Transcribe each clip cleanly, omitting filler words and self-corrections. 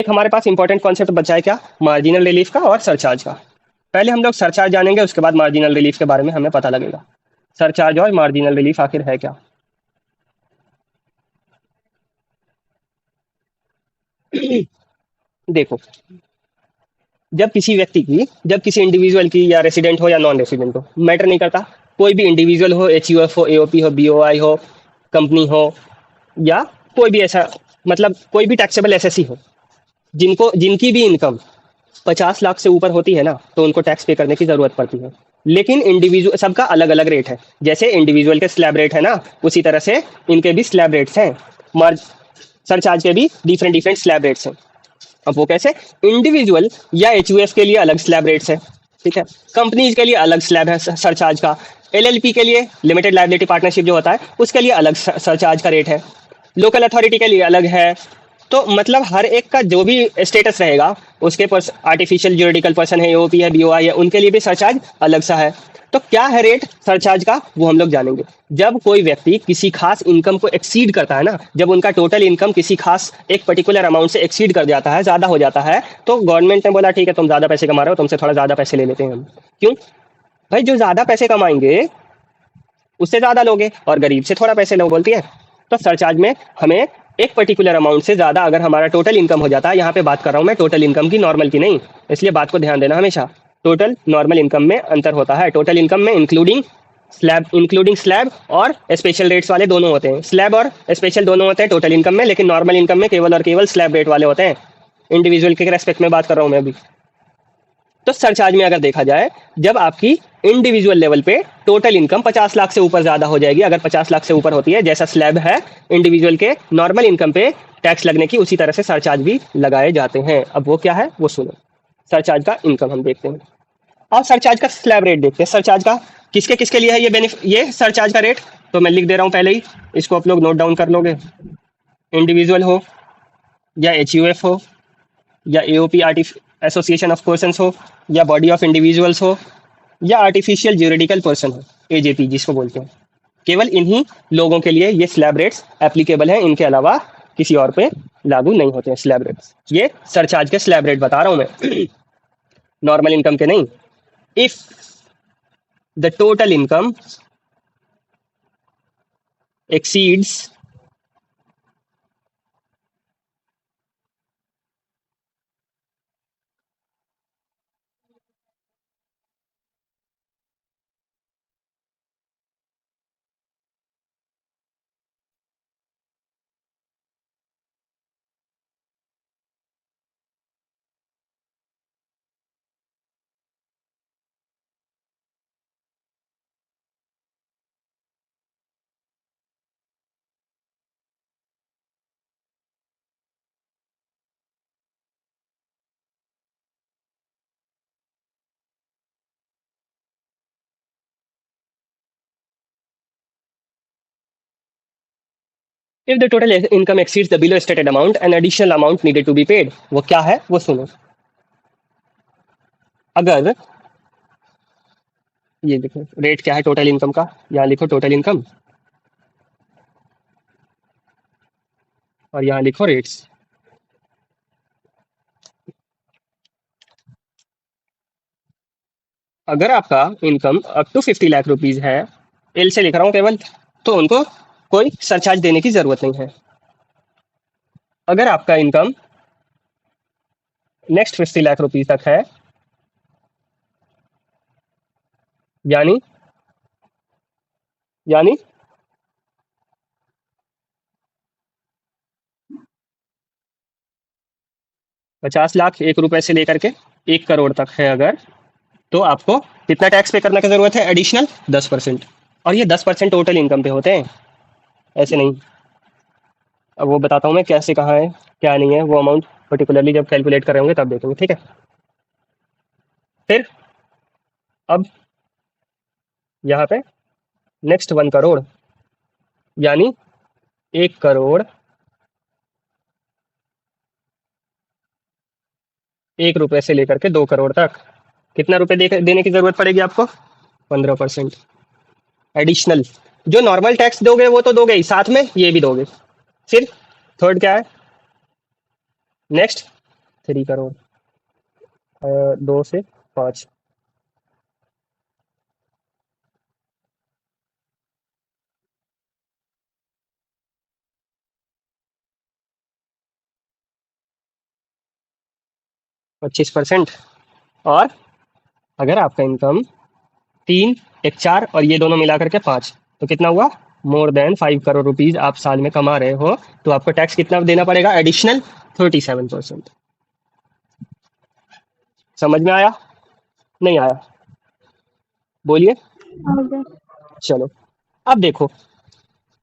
एक हमारे पास important concept बचा है क्या, मार्जिनल रिलीफ का और सरचार्ज का। पहले हम लोग सरचार्ज जानेंगे, उसके बाद मार्जिनल रिलीफ के बारे में हमें पता लगेगा सरचार्ज और मार्जिनल रिलीफ आखिर है क्या। देखो, जब किसी इंडिविजुअल की या रेसिडेंट हो या नॉन रेसिडेंट हो, मैटर नहीं करता, कोई भी इंडिविजुअल हो, एचयूएफ हो, एओपी हो, बीओआई हो, कंपनी हो, या कोई भी ऐसा, मतलब कोई भी टैक्सेबल एसएससी हो, जिनकी भी इनकम 50 लाख से ऊपर होती है ना, तो उनको टैक्स पे करने की जरूरत पड़ती है। लेकिन इंडिविजुअल सबका अलग अलग रेट है। जैसे इंडिविजुअल के स्लैब रेट है ना, उसी तरह से इनके भी स्लैब रेट्स हैं। मार्ज सरचार्ज के भी डिफरेंट डिफरेंट स्लैब रेट्स हैं। अब वो कैसे, इंडिविजुअल या एचयूएफ के लिए अलग स्लैब रेट्स है, ठीक है। कंपनीज के लिए अलग स्लैब है सरचार्ज का। एलएलपी के लिए, लिमिटेड लाइबिलिटी पार्टनरशिप जो होता है, उसके लिए अलग सरचार्ज का रेट है। लोकल अथॉरिटी के लिए अलग है। तो मतलब हर एक का जो भी स्टेटस रहेगा, उसके आर्टिफिशियल ज्यूरिडिकल पर्सन है, ओपी है, बीओआई है, उनके लिए भी सरचार्ज अलग सा है। तो क्या है रेट सरचार्ज का, वो हम लोग जानेंगे। जब कोई व्यक्ति किसी खास इनकम को एक्सीड करता है ना, जब उनका टोटल इनकम किसी खास एक पर्टिकुलर अमाउंट से एक्सीड कर जाता है, ज्यादा हो जाता है, तो गवर्नमेंट ने बोला ठीक है तुम ज्यादा पैसे कमा रहे हो, तुमसे थोड़ा ज्यादा पैसे ले लेते हैं हम। क्यों भाई, जो ज्यादा पैसे कमाएंगे उससे ज्यादा लोगे और गरीब से थोड़ा पैसे लो, बोलती है। तो सरचार्ज में हमें एक पर्टिकुलर अमाउंट से ज्यादा अगर हमारा टोटल इनकम हो जाता है, यहाँ पे बात कर रहा हूँ मैं टोटल इनकम की, नॉर्मल की नहीं, इसलिए बात को ध्यान देना हमेशा। टोटल नॉर्मल इनकम में अंतर होता है। टोटल इनकम में इंक्लूडिंग स्लैब और स्पेशल रेट्स वाले दोनों होते हैं। स्लैब और स्पेशल दोनों होते हैं टोटल इनकम में, लेकिन नॉर्मल इनकम में केवल और केवल स्लैब रेट वाले होते हैं। इंडिविजुअल के रेस्पेक्ट में बात कर रहा हूँ मैं अभी। तो सरचार्ज में अगर देखा जाए, जब आपकी इंडिविजुअल लेवल पे टोटल इनकम 50 लाख से ऊपर ज्यादा हो जाएगी, अगर 50 लाख से ऊपर होती है, जैसा स्लैब है इंडिविजुअल के नॉर्मल इनकम पे टैक्स लगने की, उसी तरह से सरचार्ज भी लगाए जाते हैं। अब वो क्या है वो सुनो। सरचार्ज का इनकम हम देखते हैं और सरचार्ज का स्लैब रेट देखते हैं। सरचार्ज का किसके किसके लिए है ये सरचार्ज का रेट, तो मैं लिख दे रहा हूँ पहले ही, इसको आप लोग नोट डाउन कर लोगे। इंडिविजुअल हो या एचयूएफ हो या एओपी एसोसिएशन ऑफ पर्सन हो या बॉडी ऑफ इंडिविजुअल्स हो या आर्टिफिशियल ज्यूरिडिकल पर्सन हो, एजेपी जिसको बोलते हैं, केवल इन्हीं लोगों के लिए ये स्लैब रेट्स एप्लीकेबल हैं। इनके अलावा किसी और पे लागू नहीं होते हैं स्लैब रेट्स। ये सरचार्ज के स्लैब रेट बता रहा हूं मैं, नॉर्मल इनकम के नहीं। If the total income exceeds if the total income exceeds the below stated amount an additional amount needed to be paid. वो क्या है वो सुनो। अगर ये देखो रेट क्या है टोटल इनकम का, यहाँ लिखो टोटल इनकम और यहाँ लिखो रेट्स। अगर आपका income up to 50 lakh rupees है, एल से लिख रहा हूँ केवल, तो उनको कोई सरचार्ज देने की जरूरत नहीं है। अगर आपका इनकम नेक्स्ट 50 लाख रुपीज तक है, यानी यानी 50 लाख 1 रुपए से लेकर के 1 करोड़ तक है अगर, तो आपको कितना टैक्स पे करने की जरूरत है, एडिशनल 10%। और ये 10% टोटल इनकम पे होते हैं, ऐसे नहीं। अब वो बताता हूँ मैं कैसे, कहाँ है क्या नहीं है, वो अमाउंट पर्टिकुलरली जब कैलकुलेट कर रहे होंगे तब देखेंगे, ठीक है। फिर अब यहाँ पे नेक्स्ट 1 करोड़, यानी 1 करोड़ 1 रुपए से लेकर के 2 करोड़ तक कितना रुपए देने की जरूरत पड़ेगी आपको, 15% एडिशनल। जो नॉर्मल टैक्स दोगे वो तो दोगे ही, साथ में ये भी दोगे। फिर थर्ड क्या है, नेक्स्ट 3 करोड़, 2 से 5। 25%। और अगर आपका इनकम 3, एक 4 और ये दोनों मिला करके 5, तो कितना हुआ? मोर देन 5 करोड़ रुपीज आप साल में कमा रहे हो, तो आपको टैक्स कितना देना पड़ेगा? एडिशनल 37%। समझ में आया? नहीं आया? बोलिए। Okay. चलो, अब देखो,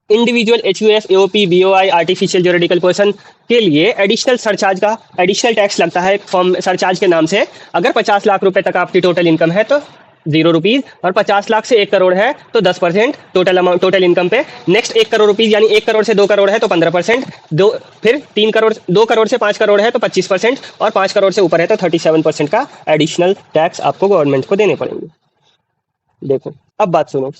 individual H U F AOP BOI artificial juridical person के लिए एडिशनल सरचार्ज का एडिशनल टैक्स लगता है फॉर्म सरचार्ज के नाम से। अगर 50 लाख रुपए तक आपकी टोटल इनकम है तो 0 रुपीज, और 50 लाख से 1 करोड़ है तो 10% टोटल अमाउंट, टोटल इनकम पे। नेक्स्ट 1 करोड़ रुपीज, यानी 1 करोड़ से 2 करोड़ है तो 15%। दो, फिर 3 करोड़, 2 करोड़ से 5 करोड़ है तो 25%, और 5 करोड़ से ऊपर है तो 37% का एडिशनल टैक्स आपको गवर्नमेंट को देने पड़ेंगे। देखो, अब बात सुनो।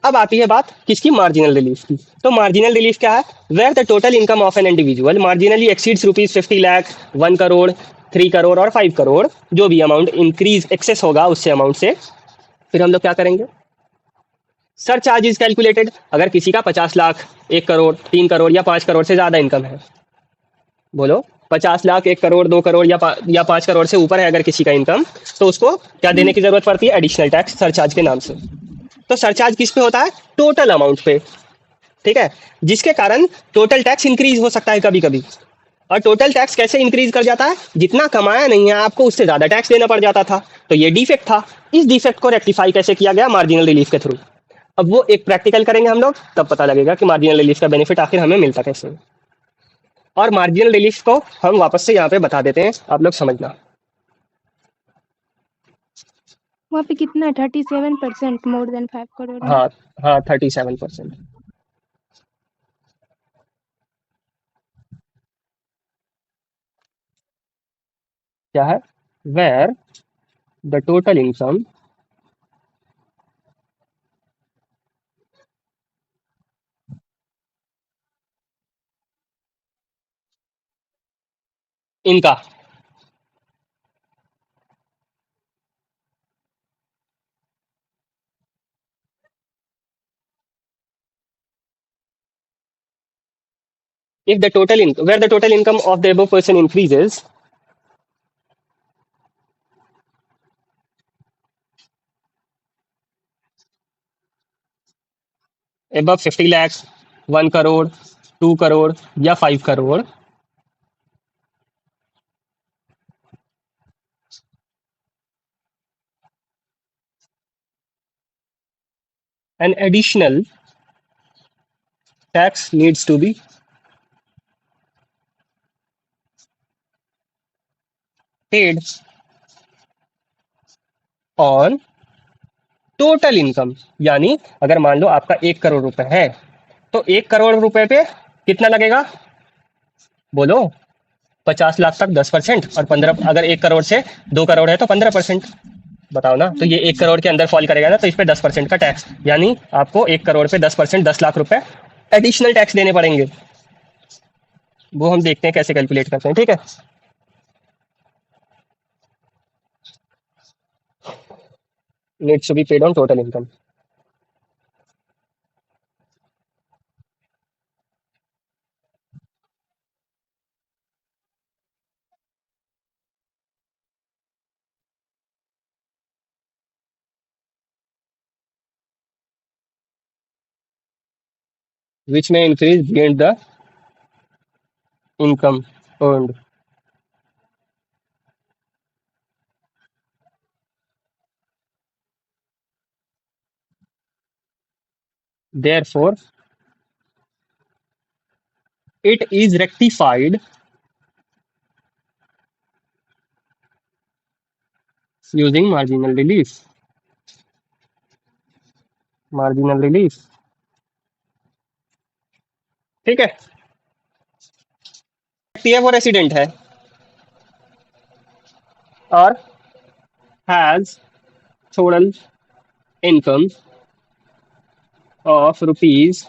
अब आती है बात किसकी? मार्जिनल रिलीफ की। तो मार्जिनल रिलीफ क्या है? Where the total income of an individual marginally exceeds rupees 50 lakh, 1 crore, 3 crore और 5 करोड़, जो भी अमाउंट इंक्रीज एक्सेस होगा उससे अमाउंट से, फिर हम लोग क्या करेंगे? Sir charge is calculated. अगर किसी का 50 लाख, 1 करोड़, 3 करोड़ या 5 करोड़ से ज्यादा इनकम है, बोलो, 50 लाख, 1 करोड़, 2 करोड़ या 5 करोड़ से ऊपर है अगर किसी का इनकम, तो उसको क्या देने की जरूरत पड़ती है? एडिशनल टैक्स सरचार्ज के नाम से। तो सरचार्ज किस पे होता है? टोटल अमाउंट पे। ठीक है, जिसके कारण टोटल टैक्स इंक्रीज हो सकता है कभी कभी। और टोटल टैक्स कैसे इंक्रीज कर जाता है? जितना कमाया नहीं है आपको उससे ज्यादा टैक्स देना पड़ जाता था, तो ये डिफेक्ट था। इस डिफेक्ट को रेक्टिफाई कैसे किया गया? मार्जिनल रिलीफ के थ्रू। अब वो एक प्रैक्टिकल करेंगे हम लोग, तब पता लगेगा कि मार्जिनल रिलीफ का बेनिफिट आखिर हमें मिलता कैसे है। और मार्जिनल रिलीफ को हम वापस से यहाँ पे बता देते हैं, आप लोग समझना। वहाँ पे कितना है? 37% मोर देन 5 करोड़ में। हाँ, हाँ, 37%। क्या है? वेयर द टोटल इनकम इनका if the total income where the total income of the above person increases above 50 lakhs, 1 crore, 2 crore या 5 crore, an additional tax needs to be paid on total income. यानी अगर मान लो आपका 1 करोड़ रुपए है, तो 1 करोड़ रुपए पे कितना लगेगा? बोलो, 50 लाख तक 10%, और 15, अगर 1 करोड़ से 2 करोड़ है तो 15%। बताओ ना, तो ये 1 करोड़ के अंदर फॉल करेगा ना, तो इस पे 10% का टैक्स, यानी आपको 1 करोड़ पे 10%, 10 लाख रुपए एडिशनल टैक्स देने पड़ेंगे। वो हम देखते हैं कैसे कैलकुलेट करते हैं, ठीक है? Needs to be paid on total income. which may increase beyond the income earned. Therefore, it is rectified using marginal relief. Marginal relief, ठीक है? व्यक्ति है वो रेसिडेंट है और has total income of rupees,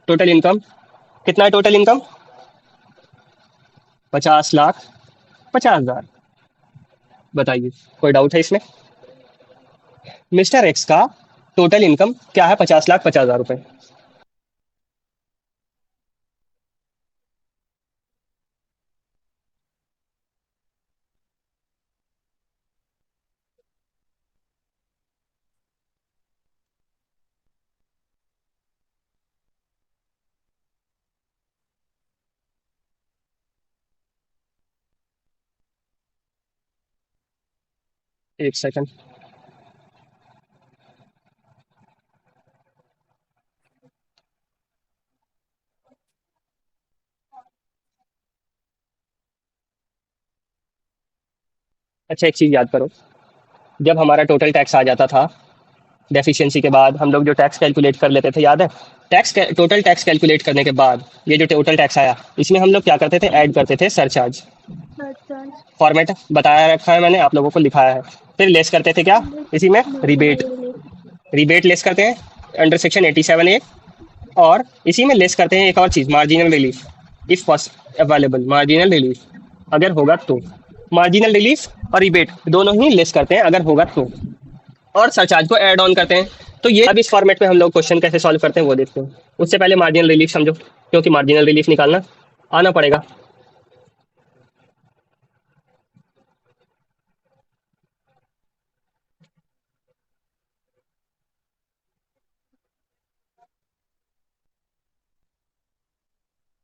total income कितना है? Total income 50 lakh, 50,000। बताइए, कोई डाउट है इसमें? मिस्टर एक्स का टोटल इनकम क्या है? 50,50,000 रुपए। एक सेकंड। अच्छा, एक चीज याद करो, जब हमारा टोटल टैक्स आ जाता था डेफिशिएंसी के बाद, हम लोग जो टैक्स कैलकुलेट कर लेते थे, याद है? टोटल टैक्स कैलकुलेट करने के बाद ये जो टोटल टैक्स आया, इसमें हम लोग क्या करते थे? ऐड करते थे सरचार्ज। सरचार्ज। फॉर्मेट बताया रखा है मैंने, आप लोगों को लिखाया है। फिर लेस करते थे क्या? इसी में रिबेट। रिबेट लेस करते हैं अंडर सेक्शन 87A। और इसी में लेस करते हैं एक और चीज़, marginal relief, if available. Marginal relief अगर होगा तो, मार्जिनल रिलीफ और रिबेट दोनों ही लेस करते हैं अगर होगा तो, और सरचार्ज को ऐड ऑन करते हैं। तो ये अब इस फॉर्मेट में हम लोग क्वेश्चन कैसे सॉल्व करते हैं वो देखते हैं। उससे पहले मार्जिनल रिलीफ समझो, क्योंकि मार्जिनल रिलीफ निकालना आना पड़ेगा।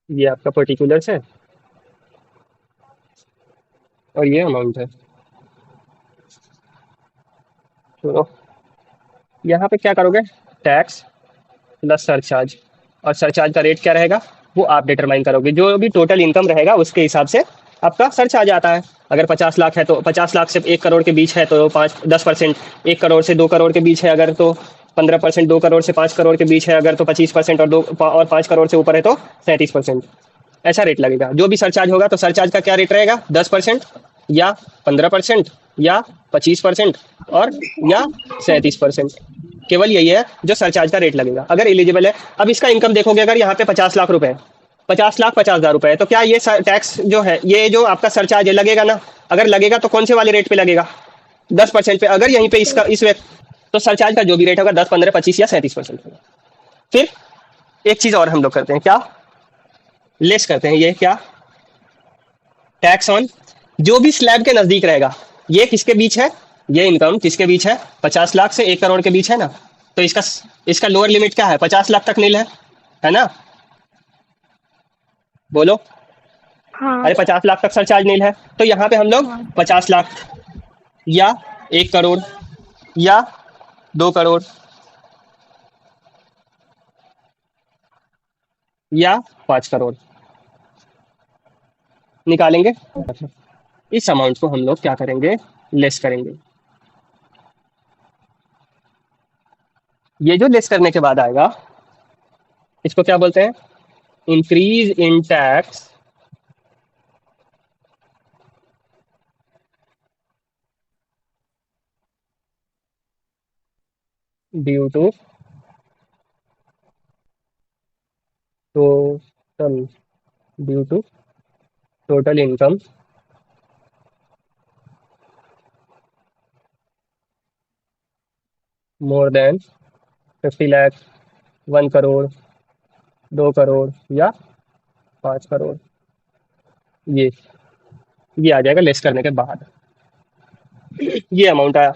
ये आपका पर्टिकुलर्स है और ये अमाउंट है। सुनो, यहाँ पे क्या करोगे? टैक्स प्लस सरचार्ज, और सरचार्ज का रेट क्या रहेगा वो आप डिटरमाइन करोगे। जो भी टोटल इनकम रहेगा उसके हिसाब से आपका सरचार्ज आता है। अगर 50 लाख है तो 50 लाख से 1 करोड़ के बीच है तो 5-10%। 1 करोड़ से 2 करोड़ के बीच है अगर तो 15%। 2 करोड़ से 5 करोड़ के बीच है अगर तो 25%। और 5 करोड़ से ऊपर है तो 37%। ऐसा रेट लगेगा। जो भी सरचार्ज होगा तो सरचार्ज का क्या रेट रहेगा? 10% या 15% या 25% और या 37%। केवल यही है जो सरचार्ज का रेट लगेगा अगर एलिजिबल है। अब इसका इनकम देखोगे, अगर यहाँ पे 50 लाख रुपए है, 50 लाख 50,000 रुपए है, तो क्या ये टैक्स जो है, ये जो आपका सरचार्ज है, लगेगा ना? अगर लगेगा तो कौन से वाले रेट पे लगेगा? 10% पे। अगर यहीं पे इसका इस व्यक्ति, तो सरचार्ज का जो भी रेट होगा 10, 15, 25 या 37% होगा। फिर एक चीज और हम लोग करते हैं, क्या? लेस करते हैं। ये क्या? टैक्स ऑन जो भी स्लैब के नजदीक रहेगा। ये किसके बीच है? ये इनकम किसके बीच है? 50 लाख से 1 करोड़ के बीच है ना? तो इसका इसका लोअर लिमिट क्या है? 50 लाख तक नील है ना? बोलो। हाँ। अरे 50 लाख तक सरचार्ज नील है। तो यहाँ पे हम लोग हाँ। 50 लाख या 1 करोड़ या 2 करोड़ या 5 करोड़ निकालेंगे। इस अमाउंट को हम लोग क्या करेंगे? लेस करेंगे। ये जो लेस करने के बाद आएगा, इसको क्या बोलते हैं? Increase in tax due to total due to total income more than 50 lakh, 1 crore, 2 crore या 5 करोड़। ये आ जाएगा लेस करने के बाद। ये अमाउंट आया।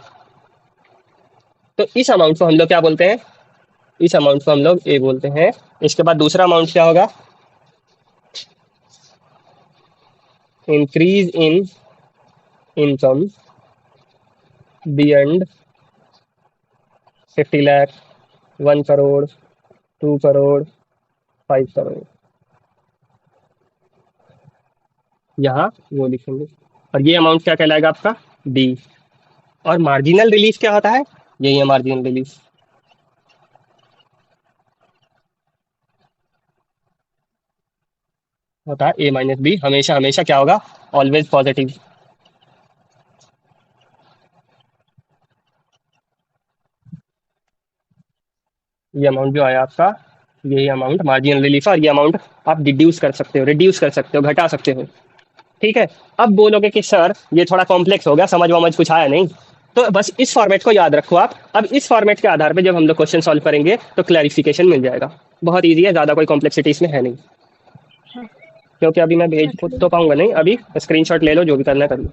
तो इस अमाउंट को हम लोग क्या बोलते हैं? इस अमाउंट को हम लोग ए बोलते हैं। इसके बाद दूसरा अमाउंट क्या होगा? Increase in income beyond 50 lakh, 1 crore, 2 crore, 5 crore. यहाँ वो लिखेंगे। और ये अमाउंट क्या कहलाएगा आपका? डी। और मार्जिनल रिलीफ क्या होता है? यही है मार्जिनल रिलीफ। होता है A-B। हमेशा हमेशा क्या होगा? Always positive. ये अमाउंट जो आया आपका, यही अमाउंट मार्जिनल रिलीफ है। और ये अमाउंट आप डिड्यूस कर सकते हो, रिड्यूस कर सकते हो, घटा सकते हो। ठीक है। अब बोलोगे कि सर ये थोड़ा कॉम्प्लेक्स हो गया, समझ वमझ कुछ आया नहीं, तो बस इस फॉर्मेट को याद रखो आप। अब इस फॉर्मेट के आधार पे जब हम लोग क्वेश्चन सॉल्व करेंगे तो क्लैरिफिकेशन मिल जाएगा। बहुत ईजी है, ज़्यादा कोई कॉम्प्लेक्सिटी इसमें है नहीं। क्योंकि अभी मैं भेज अच्छा। तो पाऊंगा नहीं, अभी स्क्रीनशॉट ले लो, जो भी करना कर लो।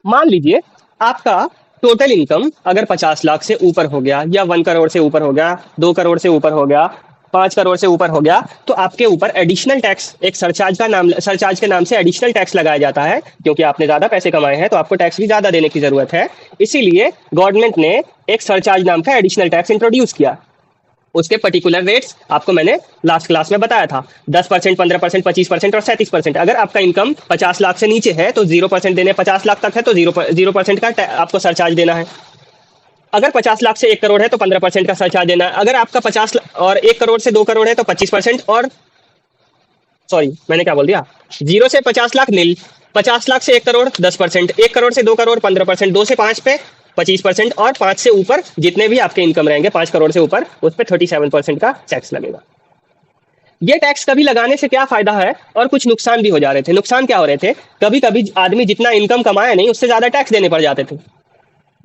मान लीजिए आपका टोटल इनकम अगर 50 लाख से ऊपर हो गया, या 1 करोड़ से ऊपर हो गया, 2 करोड़ से ऊपर हो गया, 5 करोड़ से ऊपर हो गया, तो आपके ऊपर एडिशनल टैक्स, एक सरचार्ज के नाम से एडिशनल टैक्स लगाया जाता है। क्योंकि आपने ज्यादा पैसे कमाए हैं तो आपको टैक्स भी ज्यादा देने की जरूरत है। इसीलिए गवर्नमेंट ने एक सरचार्ज नाम का एडिशनल टैक्स इंट्रोड्यूस किया। उसके पर्टिकुलर रेट्स आपको मैंने लास्ट क्लास में बताया था, 10%, 15%, 25% और 37%। अगर आपका इनकम 50 लाख से नीचे है तो 0% देने, 50 लाख तक है तो 0% का आपको सरचार्ज देना है। अगर 50 लाख से 1 करोड़ है तो 15% का सरचार्ज देना है। अगर आपका 50 और 1 करोड़ से 2 करोड़ है तो 25%, और सॉरी मैंने क्या बोल दिया, 0 से 50 लाख नील, 50 लाख से 1 करोड़ 10%, 1 करोड़ से 2 करोड़ 15%, 2 से 5 पे 25%, और 5 से ऊपर जितने भी आपके इनकम रहेंगे 5 करोड़ से ऊपर, उस पर 37% का टैक्स लगेगा। ये टैक्स कभी लगाने से क्या फायदा है, और कुछ नुकसान भी हो जा रहे थे। नुकसान क्या हो रहे थे, कभी कभी आदमी जितना इनकम कमाया नहीं उससे ज्यादा टैक्स देने पड़ जाते थे।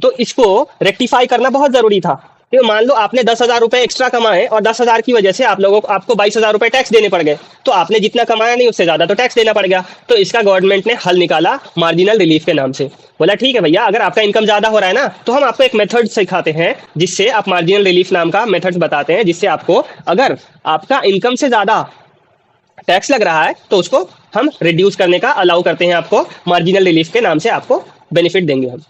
तो इसको रेक्टिफाई करना बहुत जरूरी था। कि मान लो आपने 10,000 रुपए एक्स्ट्रा कमाए और 10,000 की वजह से आपको 22,000 रुपए टैक्स देने पड़ गए, तो आपने जितना कमाया नहीं उससे ज्यादा तो टैक्स देना पड़ गया। तो इसका गवर्नमेंट ने हल निकाला मार्जिनल रिलीफ के नाम से। बोला ठीक है भैया, अगर आपका इनकम ज्यादा हो रहा है ना, तो हम आपको एक मेथड सिखाते हैं, जिससे आप मार्जिनल रिलीफ नाम का मेथड बताते हैं, जिससे आपको अगर आपका इनकम से ज्यादा टैक्स लग रहा है तो उसको हम रिड्यूस करने का अलाउ करते हैं। आपको मार्जिनल रिलीफ के नाम से आपको बेनिफिट देंगे हम।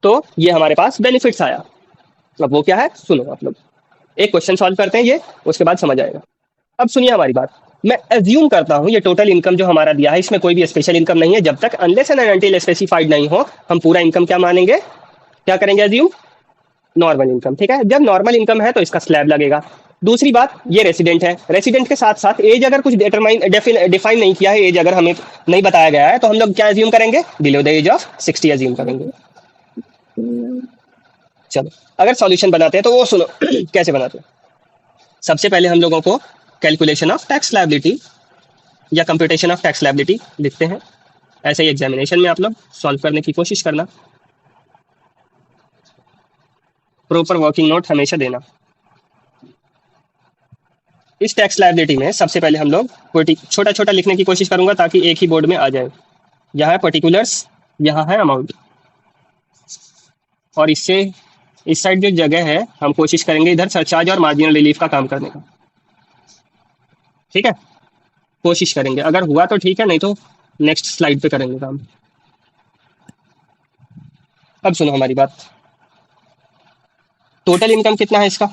तो ये हमारे पास बेनिफिट्स आया। अब वो क्या है सुनो आप लोग, एक क्वेश्चन सॉल्व करते हैं ये, उसके बाद समझ आएगा। अब सुनिए हमारी बात। मैं एज्यूम करता हूं ये टोटल इनकम जो हमारा दिया है इसमें कोई भी स्पेशल इनकम नहीं है, जब तक अनलेस एंड अनटिल स्पेसिफाइड नहीं हो हम पूरा इनकम क्या मानेंगे, क्या करेंगे, एज्यूम नॉर्मल इनकम। ठीक है, जब नॉर्मल इनकम है तो इसका स्लैब लगेगा। दूसरी बात, ये रेसिडेंट है, रेसिडेंट के साथ साथ एज अगर कुछ डिफाइन नहीं किया है, एज अगर हमें नहीं बताया गया है, तो हम लोग क्या एज्यूम करेंगे, below the age of 60 assume करेंगे। चलो अगर सॉल्यूशन बनाते हैं तो वो सुनो कैसे बनाते हैं। सबसे पहले हम लोगों को कैलकुलेशन ऑफ टैक्स लायबिलिटी या कंप्यूटेशन ऑफ टैक्स लायबिलिटी लिखते हैं। ऐसे ही एग्जामिनेशन में आप लोग सॉल्व करने की कोशिश करना, प्रॉपर वर्किंग नोट हमेशा देना। इस टैक्स लायबिलिटी में सबसे पहले हम लोग छोटा छोटा लिखने की कोशिश करूंगा ताकि एक ही बोर्ड में आ जाए। यहाँ है पर्टिकुलर्स, यहाँ है अमाउंट, और इससे इस साइड जो जगह है हम कोशिश करेंगे इधर सरचार्ज और मार्जिनल रिलीफ का काम करने का। ठीक है, कोशिश करेंगे, अगर हुआ तो ठीक है, नहीं तो नेक्स्ट स्लाइड पे करेंगे काम। अब सुनो हमारी बात, टोटल इनकम कितना है इसका,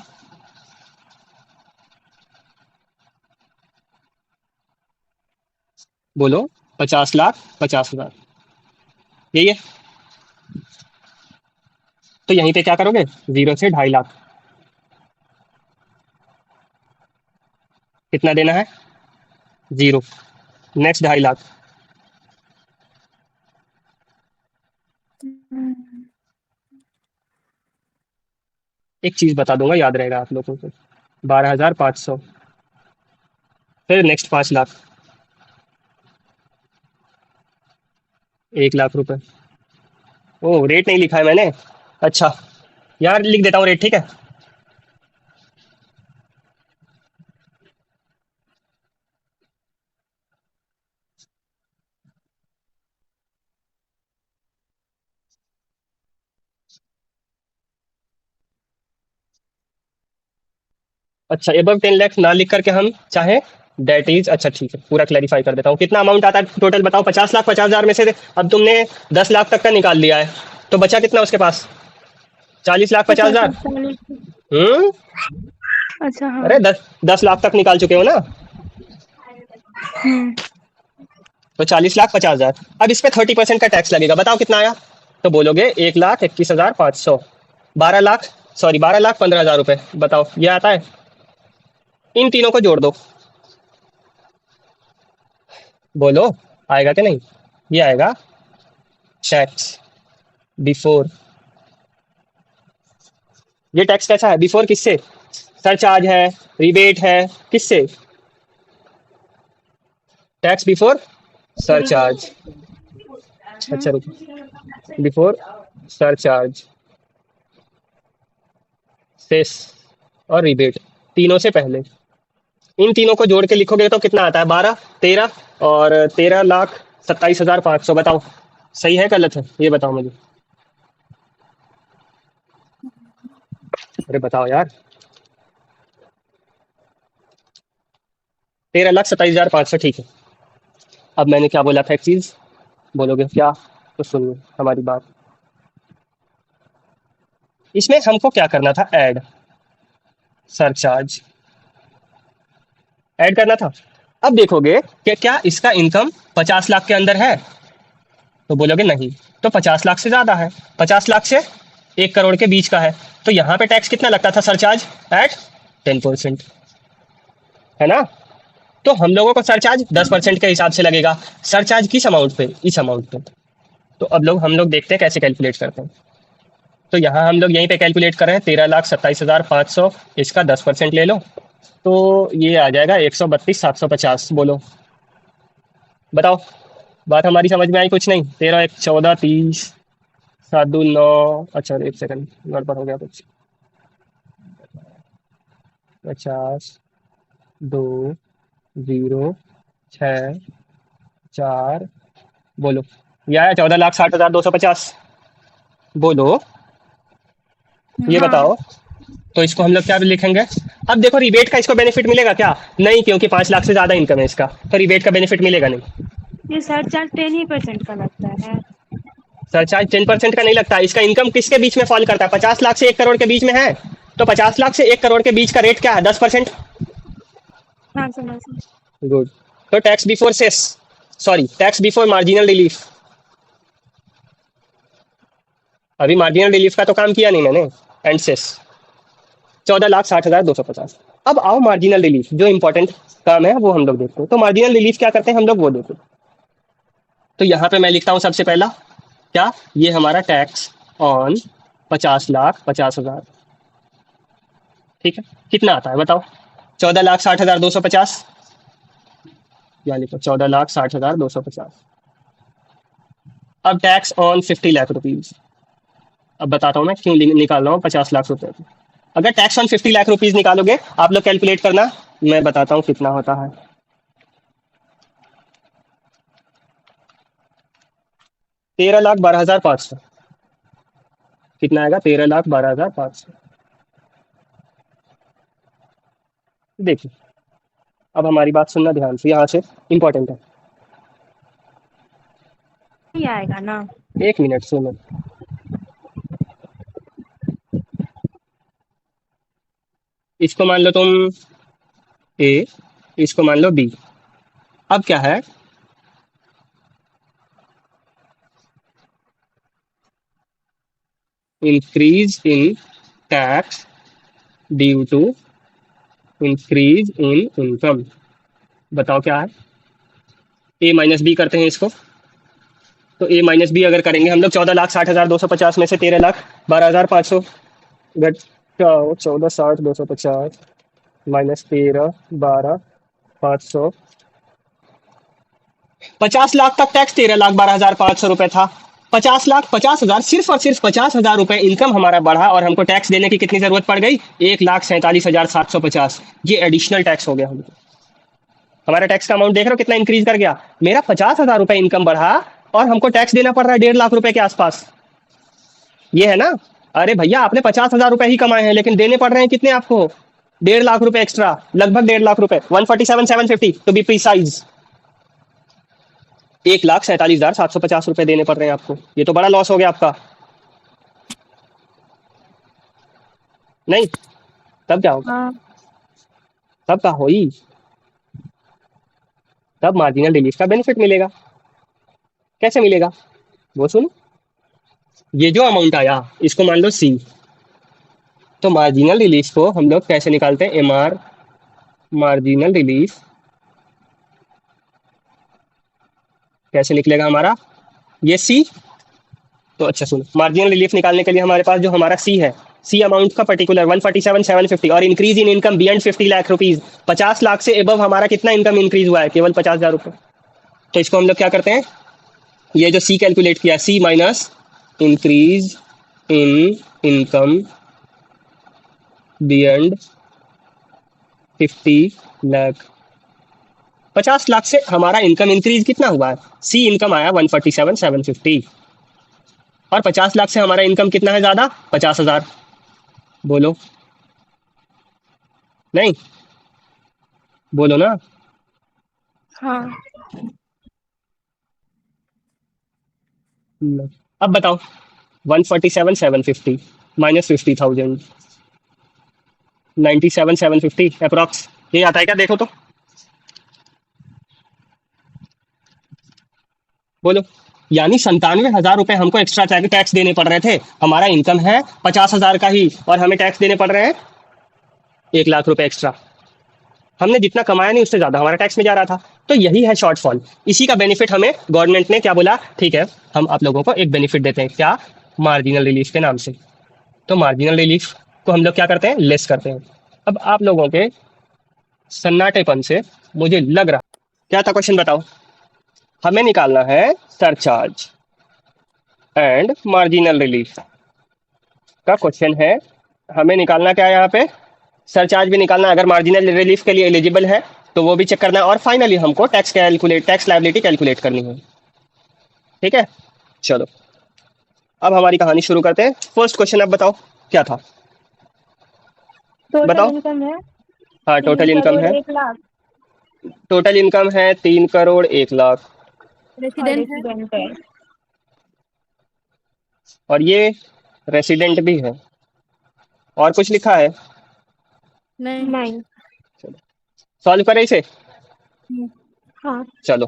बोलो, 50,50,000, यही है। तो यहीं पे क्या करोगे, 0 से 2.5 लाख, कितना देना है, 0, नेक्स्ट 2.5 लाख। एक चीज बता दूंगा, याद रहेगा आप लोगों को, 12,500, फिर नेक्स्ट 5 लाख, 1 लाख रुपए। ओ रेट नहीं लिखा है मैंने, अच्छा यार लिख देता हूँ रेट, ठीक है। अच्छा एबव 10 लाख ना लिख करके हम चाहे डेट इज, अच्छा ठीक है पूरा क्लैरिफाई कर देता हूँ। कितना अमाउंट आता है टोटल बताओ, 50,50,000 में से अब तुमने 10 लाख तक का निकाल लिया है, तो बचा कितना उसके पास, 40,50,000। 40। हम्म, अच्छा हाँ। अरे 10 10 लाख तक निकाल चुके हो ना, हम्म। तो 40,50,000। अब इस पे 30% का टैक्स लगेगा, बताओ कितना आया, तो बोलोगे 1,21,500, 12 लाख, सॉरी 12,15,000 रुपए। बताओ ये आता है, इन तीनों को जोड़ दो, बोलो आएगा कि नहीं, ये आएगा टैक्स बिफोर। ये टैक्स कैसा है, बिफोर किससे, सरचार्ज है, रिबेट है, किससे, टैक्स बिफोर सरचार्ज। अच्छा रुको, बिफोर सरचार्ज, सेस और रिबेट, तीनों से पहले। इन तीनों को जोड़ के लिखोगे तो कितना आता है? 12, 13 और 13,27,500। बताओ सही है गलत है, ये बताओ मुझे। अरे बताओ यार। 13,27,500 ठीक है। अब मैंने क्या बोला था, एक चीज बोलोगे क्या? तो सुनिए हमारी बात। इसमें हमको क्या करना था? ऐड सरचार्ज ऐड करना था। अब देखोगे कि क्या इसका इनकम 50 लाख के अंदर है, तो बोलोगे नहीं। तो 50 लाख से ज्यादा है, 50 लाख से 1 करोड़ के बीच का है। तो यहाँ पे टैक्स कितना लगता था? सरचार्ज एट 10%, है ना? तो हम लोगों को सरचार्ज 10% के हिसाब से लगेगा। सरचार्ज किस अमाउंट पे? इस अमाउंट पे। तो अब हम लोग देखते हैं कैसे कैलकुलेट करते हैं। तो यहाँ हम लोग यहीं पे कैलकुलेट कर रहे हैं। 13,27,500, इसका 10% ले लो तो ये आ जाएगा 132,750। बोलो बताओ, बात हमारी समझ में आई? कुछ नहीं। 13 1 14 30, 7 2 9। अच्छा एक सेकंड, गड़बड़ हो गया कुछ। 50 2 0 6 4। बोलो, यह है 14,60,250। बोलो ये हाँ। बताओ। तो इसको हम लोग क्या लिखेंगे? अब देखो रिबेट का इसको बेनिफिट मिलेगा क्या? नहीं, क्योंकि 5 लाख से ज्यादा इनकम है इसका, तो रिबेट का बेनिफिट मिलेगा नहीं। ये सरचार्ज 10% का लगता है। सरचार्ज 10% का नहीं लगता। इसका इनकम किसके बीच में फॉल करता है? 50 लाख से 1 करोड़ के बीच में है। तो 50 लाख से 1 करोड़ के बीच का रेट क्या है? 10%। हाँ समझ। गुड। तो tax before cess, sorry tax before marginal relief. अभी मार्जिनल रिलीफ का तो काम किया नहीं मैंने। And cess 14,60,250। अब आओ मार्जिनल रिलीफ, जो इंपॉर्टेंट काम है वो हम लोग देखते हैं। तो मार्जिनल रिलीफ क्या करते हैं हम लोग, वो देखते हैं। तो यहाँ पे मैं लिखता हूँ सबसे पहला क्या, ये हमारा टैक्स ऑन 50,50,000। ठीक है, कितना आता है बताओ? 14,60,250। या लिखो 14,60,250। अब टैक्स ऑन 50 लाख रुपीज। अब बताता हूँ मैं क्यों निकाल रहा हूँ 50 लाख रुपए। अगर टैक्स ऑन 50 लाख रुपीज निकालोगे, आप लोग कैलकुलेट करना, मैं बताता हूँ कितना होता है। 13,12,500। कितना आएगा? 13,12,500। देखिए, अब हमारी बात सुनना ध्यान से, यहाँ से इंपॉर्टेंट है। नहीं आएगा ना। 1 मिनट सुनो। इसको मान लो तुम ए, इसको मान लो बी। अब क्या है, increase in tax due to increase in income. बताओ क्या है? ए माइनस बी करते हैं इसको। तो ए माइनस बी अगर करेंगे हम लोग, 14,60,250 में से 13,12,500 घटाओ 14,60,250 माइनस 13,12,500। 50 लाख तक टैक्स 13,12,500 रुपए था। 50 लाख 50,000, सिर्फ और सिर्फ 50,000 रुपए इनकम हमारा बढ़ा और हमको टैक्स देने की कितनी जरूरत पड़ गई? 1,47,750। ये एडिशनल टैक्स हो गया हमको। हमारा टैक्स का अमाउंट देख रहे हो कितना इंक्रीज कर गया? मेरा 50,000 रुपए इनकम बढ़ा और हमको टैक्स देना पड़ रहा है 1,50,000 रुपए के आसपास। ये है ना? अरे भैया आपने 50,000 रुपए ही कमाए हैं, लेकिन देने पड़ रहे हैं कितने आपको? 1,50,000 रुपए एक्स्ट्रा, लगभग 1,50,000 रुपए, 147,750 टू बी प्रिसाइज। 1,47,750 रुपए देने पड़ रहे हैं आपको। ये तो बड़ा लॉस हो गया आपका, नहीं? तब क्या होगा? हाँ। तब का होई, तब मार्जिनल रिलीफ का बेनिफिट मिलेगा। कैसे मिलेगा वो सुनो। ये जो अमाउंट आया इसको मान लो सी। तो मार्जिनल रिलीफ को हम लोग कैसे निकालते हैं? एम आर, मार्जिनल रिलीफ कैसे निकलेगा हमारा? ये सी। तो अच्छा सुनो, मार्जिनल रिलीफ निकालने के लिए हमारे पास जो हमारा सी है, सी अमाउंट का पर्टिकुलर 147,750 और increase in income beyond 50 lakh rupees. 50 lakh से एबव हमारा कितना इनकम इंक्रीज हुआ है? केवल 50,000 रुपए। तो इसको हम लोग क्या करते हैं, ये जो सी कैलकुलेट किया, C minus increase in income beyond 50 lakh. 50 lakh से हमारा इनकम इंक्रीज कितना हुआ है, सी इनकम आया 147,750, और 50 लाख से हमारा इनकम कितना है ज्यादा, 50,000। बोलो नहीं, बोलो ना। हाँ। अब बताओ 147,750 माइनस 50,000, 97,750 अप्रॉक्स, ये आता है क्या, देखो तो बोलो। यानी 97,000 रुपए हमको एक्स्ट्रा टैक्स देने पड़ रहे थे, हमारा इनकम है 50,000 का ही, और हमें टैक्स देने पड़ रहे हैं 1 लाख रुपए एक्स्ट्रा। हमने जितना कमाया नहीं उससे ज्यादा हमारा टैक्स में जा रहा था। तो यही है शॉर्टफॉल। इसी का बेनिफिट हमें गवर्नमेंट ने क्या बोला, ठीक है हम आप लोगों को एक बेनिफिट देते हैं, क्या, मार्जिनल रिलीफ के नाम से। तो मार्जिनल रिलीफ को हम लोग क्या करते हैं, लेस करते हैं। अब आप लोगों के सन्नाटेपन से मुझे लग रहा, क्या था क्वेश्चन बताओ, हमें निकालना है सरचार्ज एंड मार्जिनल रिलीफ का क्वेश्चन है। हमें निकालना क्या है यहाँ पे, सरचार्ज भी निकालना है, अगर मार्जिनल रिलीफ के लिए एलिजिबल है तो वो भी चेक करना है, और फाइनली हमको टैक्स लायबिलिटी कैलकुलेट करनी है। ठीक है, चलो अब हमारी कहानी शुरू करते हैं। फर्स्ट क्वेश्चन अब बताओ क्या था, टोटल बताओ। इनकम है हाँ, टोटल इनकम है, 1 लाख टोटल इनकम है 3 करोड़ 1 लाख, और रेसिडेंट है। और ये रेसिडेंट भी है, और कुछ लिखा है, नहीं। सॉल्व करें इसे, हाँ। चलो।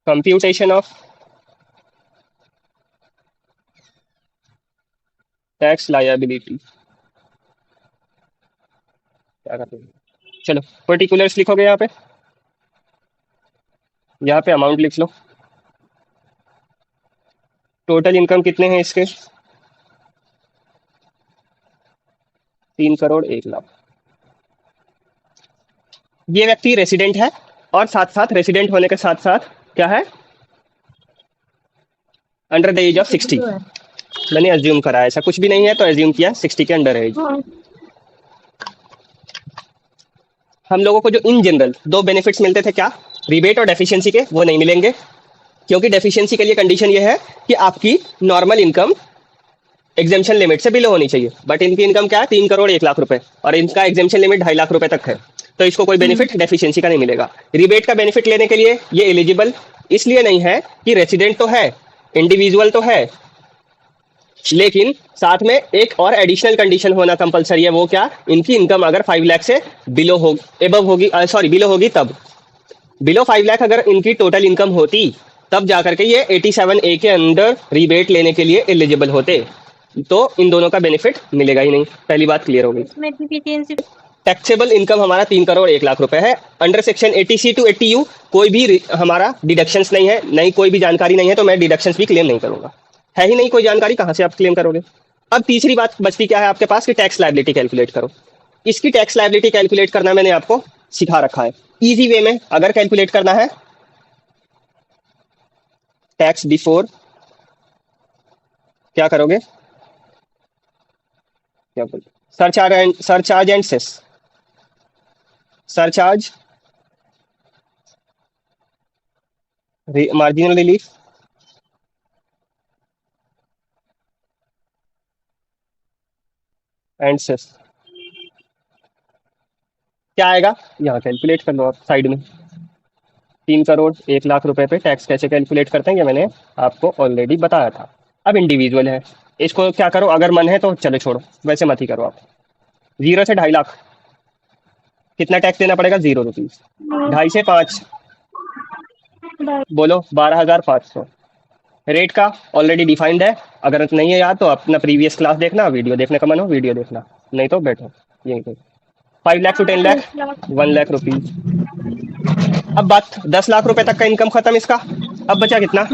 कंप्यूटेशन ऑफ टैक्स लायबिलिटी क्या करते हैं, चलो पर्टिकुलर्स लिखोगे यहाँ पे अमाउंट लिख लो। टोटल इनकम कितने हैं इसके, 3 करोड़ 1 लाख। ये व्यक्ति रेसिडेंट है, और साथ साथ रेसिडेंट होने के साथ साथ क्या है, अंडर द एज ऑफ 60। मैंने एज्यूम करा, ऐसा कुछ भी नहीं है तो एज्यूम किया 60 के अंडर एज। हाँ। हम लोगों को जो इन जनरल दो बेनिफिट्स मिलते थे, क्या, रिबेट और डेफिशिएंसी के, वो नहीं मिलेंगे, क्योंकि डेफिशिएंसी के लिए कंडीशन ये है कि आपकी नॉर्मल इनकम एग्जेम्पशन लिमिट से बिलो होनी चाहिए, बट इनकी इनकम क्या है, 3 करोड़ 1 लाख रुपए, और इनका एग्जेम्पशन लिमिट 2.5 लाख रुपए तक है, तो इसको कोई बेनिफिट डेफिशिएंसी का नहीं मिलेगा। रिबेट का बेनिफिट लेने के लिए ये एलिजिबल इसलिए नहीं है कि रेसिडेंट तो है, इंडिविजुअल तो है, लेकिन साथ में एक और एडिशनल कंडीशन होना कंपलसरी है, वो क्या, इनकी इनकम अगर 5 लाख से बिलो हो, एबव होगी, सॉरी बिलो होगी, तब बिलो 5 लाख अगर इनकी टोटल इनकम होती, तब जाकर के ये 87A के अंदर रिबेट लेने के लिए एलिजिबल होते, तो इन दोनों का बेनिफिट मिलेगा ही नहीं। पहली बात क्लियर हो गई। इसमें डिफिशियंसी टैक्सेबल इनकम हमारा 3 करोड़ 1 लाख रुपए है। Under section 80C to 80U कोई भी हमारा डिडक्शंस नहीं है, नहीं कोई भी जानकारी नहीं है, तो मैं डिडक्शंस भी क्लेम नहीं करूंगा, है ही नहीं कोई जानकारी, कहां से आप क्लेम करोगे। अब तीसरी बात बचती क्या है आपके पास, कि टैक्स लायबिलिटी कैलकुलेट करो। इसकी टैक्स लायबिलिटी कैलकुलेट करना मैंने आपको सिखा रखा है। इजी वे में अगर कैलकुलेट करना है, टैक्स बिफोर क्या करोगे, क्या बोल, surcharge and cess, surcharge, marginal relief, and cess, क्या आएगा, यहाँ कैलकुलेट कर लो आप साइड में। 3 करोड़ 1 लाख रुपए पे टैक्स कैसे कैलकुलेट करते हैं ये मैंने आपको ऑलरेडी बताया था। अब इंडिविजुअल है, इसको क्या करो, अगर मन है तो चलो छोड़ो, वैसे मत ही करो आप। 0 से 2.5 लाख कितना टैक्स देना पड़ेगा, 0 रुपीज। 2.5 से 5 बोलो 12,500। रेट का ऑलरेडी डिफाइंड है, अगर नहीं है याद तो अपना प्रीवियस क्लास देखना, वीडियो देखने का मन हो वीडियो देखना, नहीं तो बैठो यहीं पे। 5 लाख टू 10 लाख 1 लाख रुपीज। अब बात 10 लाख रुपए तक का इनकम खत्म इसका। अब बचा कितना,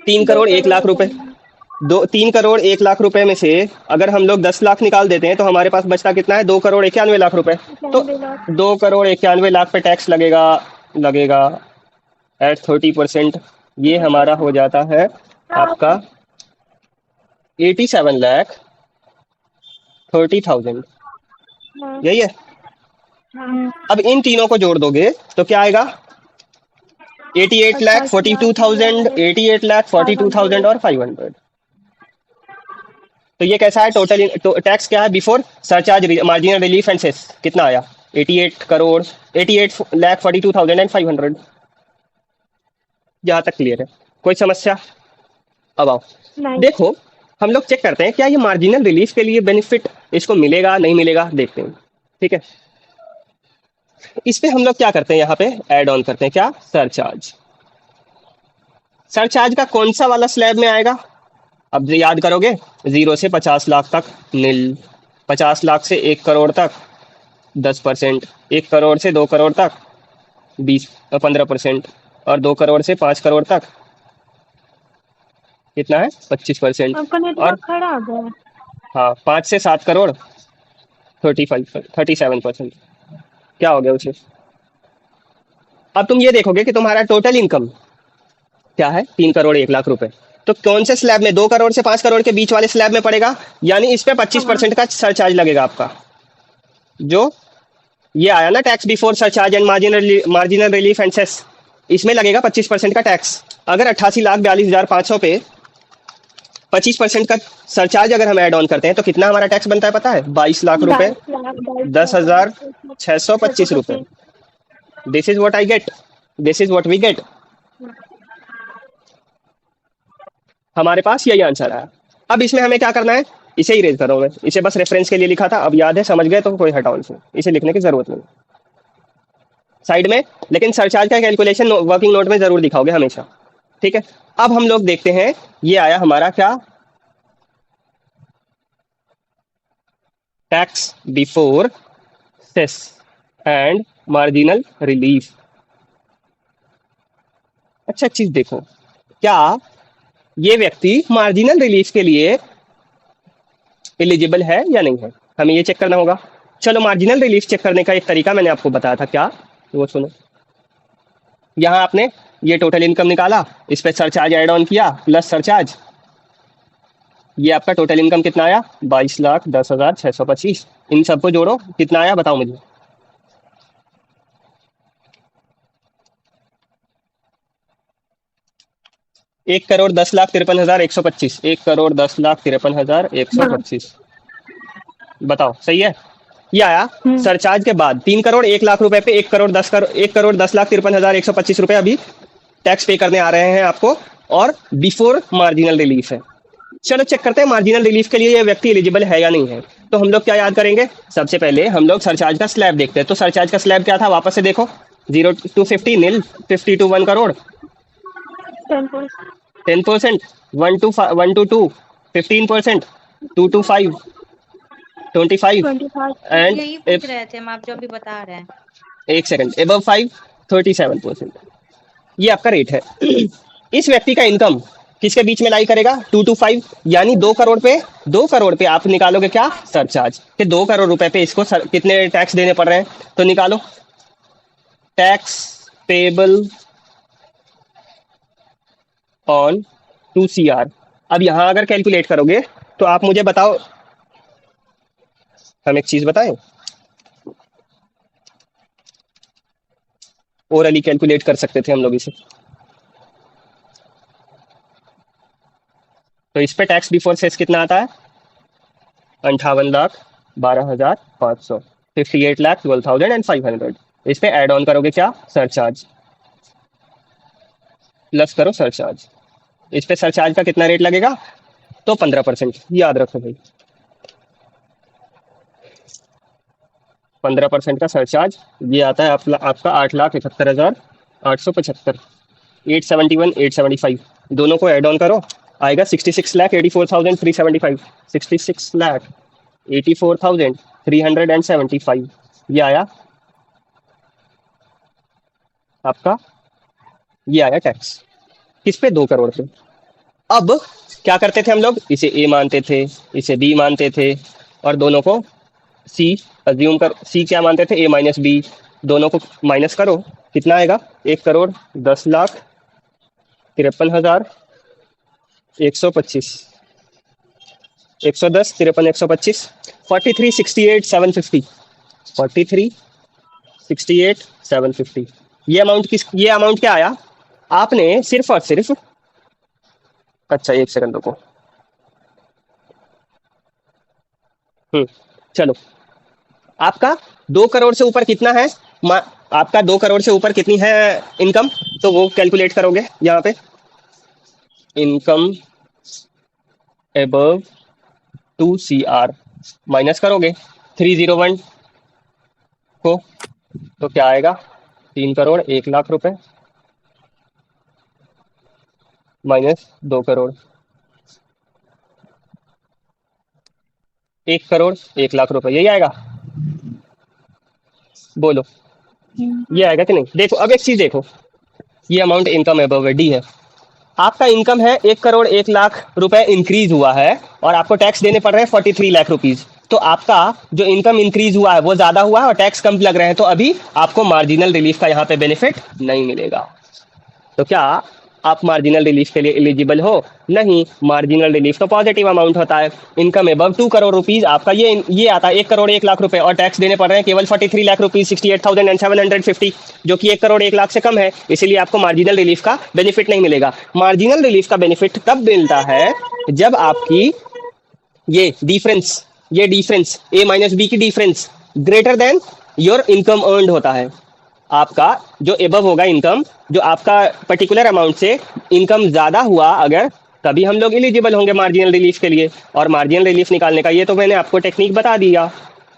3 करोड़ 1 लाख रुपए। दो 3 करोड़ 1 लाख रुपए में से अगर हम लोग 10 लाख निकाल देते हैं तो हमारे पास बचता कितना है, 2 करोड़ 91 लाख रुपए। तो 91 लाख। 2 करोड़ 91 लाख पे टैक्स लगेगा, लगेगा एट 30%। ये हमारा हो जाता है आपका 87,30,000। हाँ। यही है। हाँ। अब इन तीनों को जोड़ दोगे तो क्या आएगा, 88,42,000, 88,42,500। 88,42,000 और 500। तो ये कैसा है टोटल टैक्स क्या है before surcharge marginal relief and cess, कितना आया, 88 करोड़ 88,42,500। यहाँ तक क्लियर है, कोई समस्या? अब आओ नहीं। देखो, हम लोग चेक करते हैं क्या ये मार्जिनल रिलीफ के लिए बेनिफिट इसको मिलेगा नहीं मिलेगा, देखते हैं। ठीक है, इस पे हम लोग क्या करते हैं, यहाँ पे ऐड ऑन करते हैं क्या, सरचार्ज। सरचार्ज का कौन सा वाला स्लैब में आएगा, अब याद करोगे, 0 से 50 लाख तक नील, 50 लाख से 1 करोड़ तक 10%, 1 करोड़ से 2 करोड़ तक 15%, और 2 करोड़ से 5 करोड़ तक कितना है, 25%। आपका और नेटवर्क खराब है। हाँ, 5 से 7 करोड़ 37%। क्या हो गया उसे? अब तुम ये देखोगे कि तुम्हारा टोटल इनकम क्या है, 3 करोड़ 1 लाख रुपए। तो कौन से स्लैब में, 2 करोड़ से 5 करोड़ के बीच वाले स्लैब में पड़ेगा, यानी इस पे पच्चीस हाँ। परसेंट का सरचार्ज लगेगा आपका। जो ये आया ना tax before surcharge and marginal relief and cess, इसमें लगेगा 25% का टैक्स। अगर 88,42,500 पे 25% का सरचार्ज अगर हम ऐड ऑन करते हैं तो कितना हमारा टैक्स बनता है पता है, 22 लाख रुपए, 10,625 रुपए। 22,625। This is what I get, this is what we get. हमारे पास यही आंसर है। अब इसमें हमें क्या करना है, इसे इरेज करो, मैं इसे बस रेफरेंस के लिए लिखा था, अब याद है समझ गए तो कोई हटाओ इसे, इसे लिखने की जरूरत नहीं साइड में। लेकिन सरचार्ज का कैलकुलेशन वर्किंग नोट में जरूर दिखाओगे हमेशा। ठीक है, अब हम लोग देखते हैं, ये आया हमारा क्या, tax before cess and marginal relief. अच्छा चीज देखो, क्या ये व्यक्ति मार्जिनल रिलीफ के लिए एलिजिबल है या नहीं है, हमें ये चेक करना होगा। चलो मार्जिनल रिलीफ चेक करने का एक तरीका मैंने आपको बताया था, क्या वो सुनो। यहाँ आपने ये टोटल इनकम निकाला, इस पे सरचार्ज ऐड ऑन किया प्लस सरचार्ज, ये आपका टोटल इनकम कितना आया, 22,10,625। इन सबको जोड़ो कितना आया बताओ मुझे। 1,10,53,125, 1,10,53,125। बताओ सही है, ये आया सरचार्ज के बाद 3 करोड़ 1 लाख रुपए पे 1,10,53,125 रुपए अभी टैक्स पे करने आ रहे हैं आपको, और बिफोर मार्जिनल रिलीफ है। चलो चेक करते हैं मार्जिनल रिलीफ के लिए ये व्यक्ति एलिजिबल है या नहीं है। तो हम लोग क्या याद करेंगे, सबसे पहले हम लोग सरचार्ज का स्लैब देखते हैं। तो सरचार्ज का स्लैब क्या था, वापस से देखो, 0 to 50 nil, 50 to 1 crore 10%। 10%, 1 to 2 15%, 2 to 5 25, 25। And यही पूछ रहे थे हम, आप जो अभी बता रहे हैं। एक सेकंड, एबव 5 37%। ये आपका रेट है। इस व्यक्ति का इनकम किसके बीच में लाई करेगा, 2 to 5, यानी 2 करोड़ पे आप निकालोगे क्या, सरचार्ज कि 2 करोड़ रुपए पे इसको कितने टैक्स देने पड़ रहे हैं, तो निकालो टैक्स पेबल ऑन 2 CR। अब यहां अगर कैलकुलेट करोगे तो आप मुझे बताओ, हम एक चीज बताएं, ओरली कैलकुलेट कर सकते थे हम लोग इसे। तो इस पे टैक्स बिफोर सेस कितना आता है, 58,12,500, 58,12,500। इस पे ऐड ऑन करोगे क्या, सरचार्ज, प्लस करो सरचार्ज। इस पे सरचार्ज का कितना रेट लगेगा, तो 15%, याद रखो भाई, 15% का सरचार्ज। ये आता है आपका 8,71,875, 871 875। दोनों को ऐड ऑन करो, आएगा 66,84,375, 66,84,375। ये आया आपका, ये आया टैक्स किस पे, 2 करोड़ पे। अब क्या करते थे हम लोग, इसे ए मानते थे, इसे बी मानते थे, और दोनों को सी अज्यूम कर, सी क्या मानते थे, ए माइनस बी, दोनों को माइनस करो, कितना आएगा, 1,10,53,125, 110 53 125, 43 68 750, 43 68 750। ये अमाउंट क्या आया, आपने सिर्फ और सिर्फ, अच्छा एक सेकंड रुको, चलो, आपका 2 करोड़ से ऊपर कितना है, आपका 2 करोड़ से ऊपर कितनी है इनकम, तो वो कैलकुलेट करोगे यहाँ पे, इनकम एबव 2 CR माइनस करोगे 301 को, तो क्या आएगा, 3 करोड़ 1 लाख रुपए माइनस 2 करोड़, 1 करोड़ 1 लाख रुपए, यही आएगा, बोलो ये आएगा कि नहीं। देखो अब एक चीज देखो, ये अमाउंट इनकम एबव है, डी है, आपका इनकम है 1 करोड़ 1 लाख रुपए इंक्रीज हुआ है, और आपको टैक्स देने पड़ रहे हैं 43 लाख रुपीज, तो आपका जो इनकम इंक्रीज हुआ है वो ज्यादा हुआ है और टैक्स कम लग रहे हैं, तो अभी आपको मार्जिनल रिलीफ का यहाँ पे बेनिफिट नहीं मिलेगा। तो क्या आप मार्जिनल रिलीफ के लिए एलिजिबल हो, नहीं, मार्जिनल रिलीफ तो पॉजिटिव अमाउंट होता है, इनकम एबव 2 करोड़ रुपीज, आपका ये आता है 1 करोड़ 1 लाख रुपए, और टैक्स देने पड़ रहे हैं केवल 43 लाख रुपीज 68,750, जो कि 1 करोड़ 1 लाख से कम है, इसीलिए आपको मार्जिनल रिलीफ का बेनिफिट नहीं मिलेगा। मार्जिनल रिलीफ का बेनिफिट तब मिलता है जब आपकी ये डिफरेंस ए माइनस बी की difference greater than your income earned होता है, आपका जो एबव होगा इनकम, जो आपका पर्टिकुलर अमाउंट से इनकम ज्यादा हुआ अगर, तभी हम लोग एलिजिबल होंगे मार्जिनल रिलीफ के लिए। और मार्जिनल रिलीफ निकालने का ये तो मैंने आपको टेक्निक बता दिया।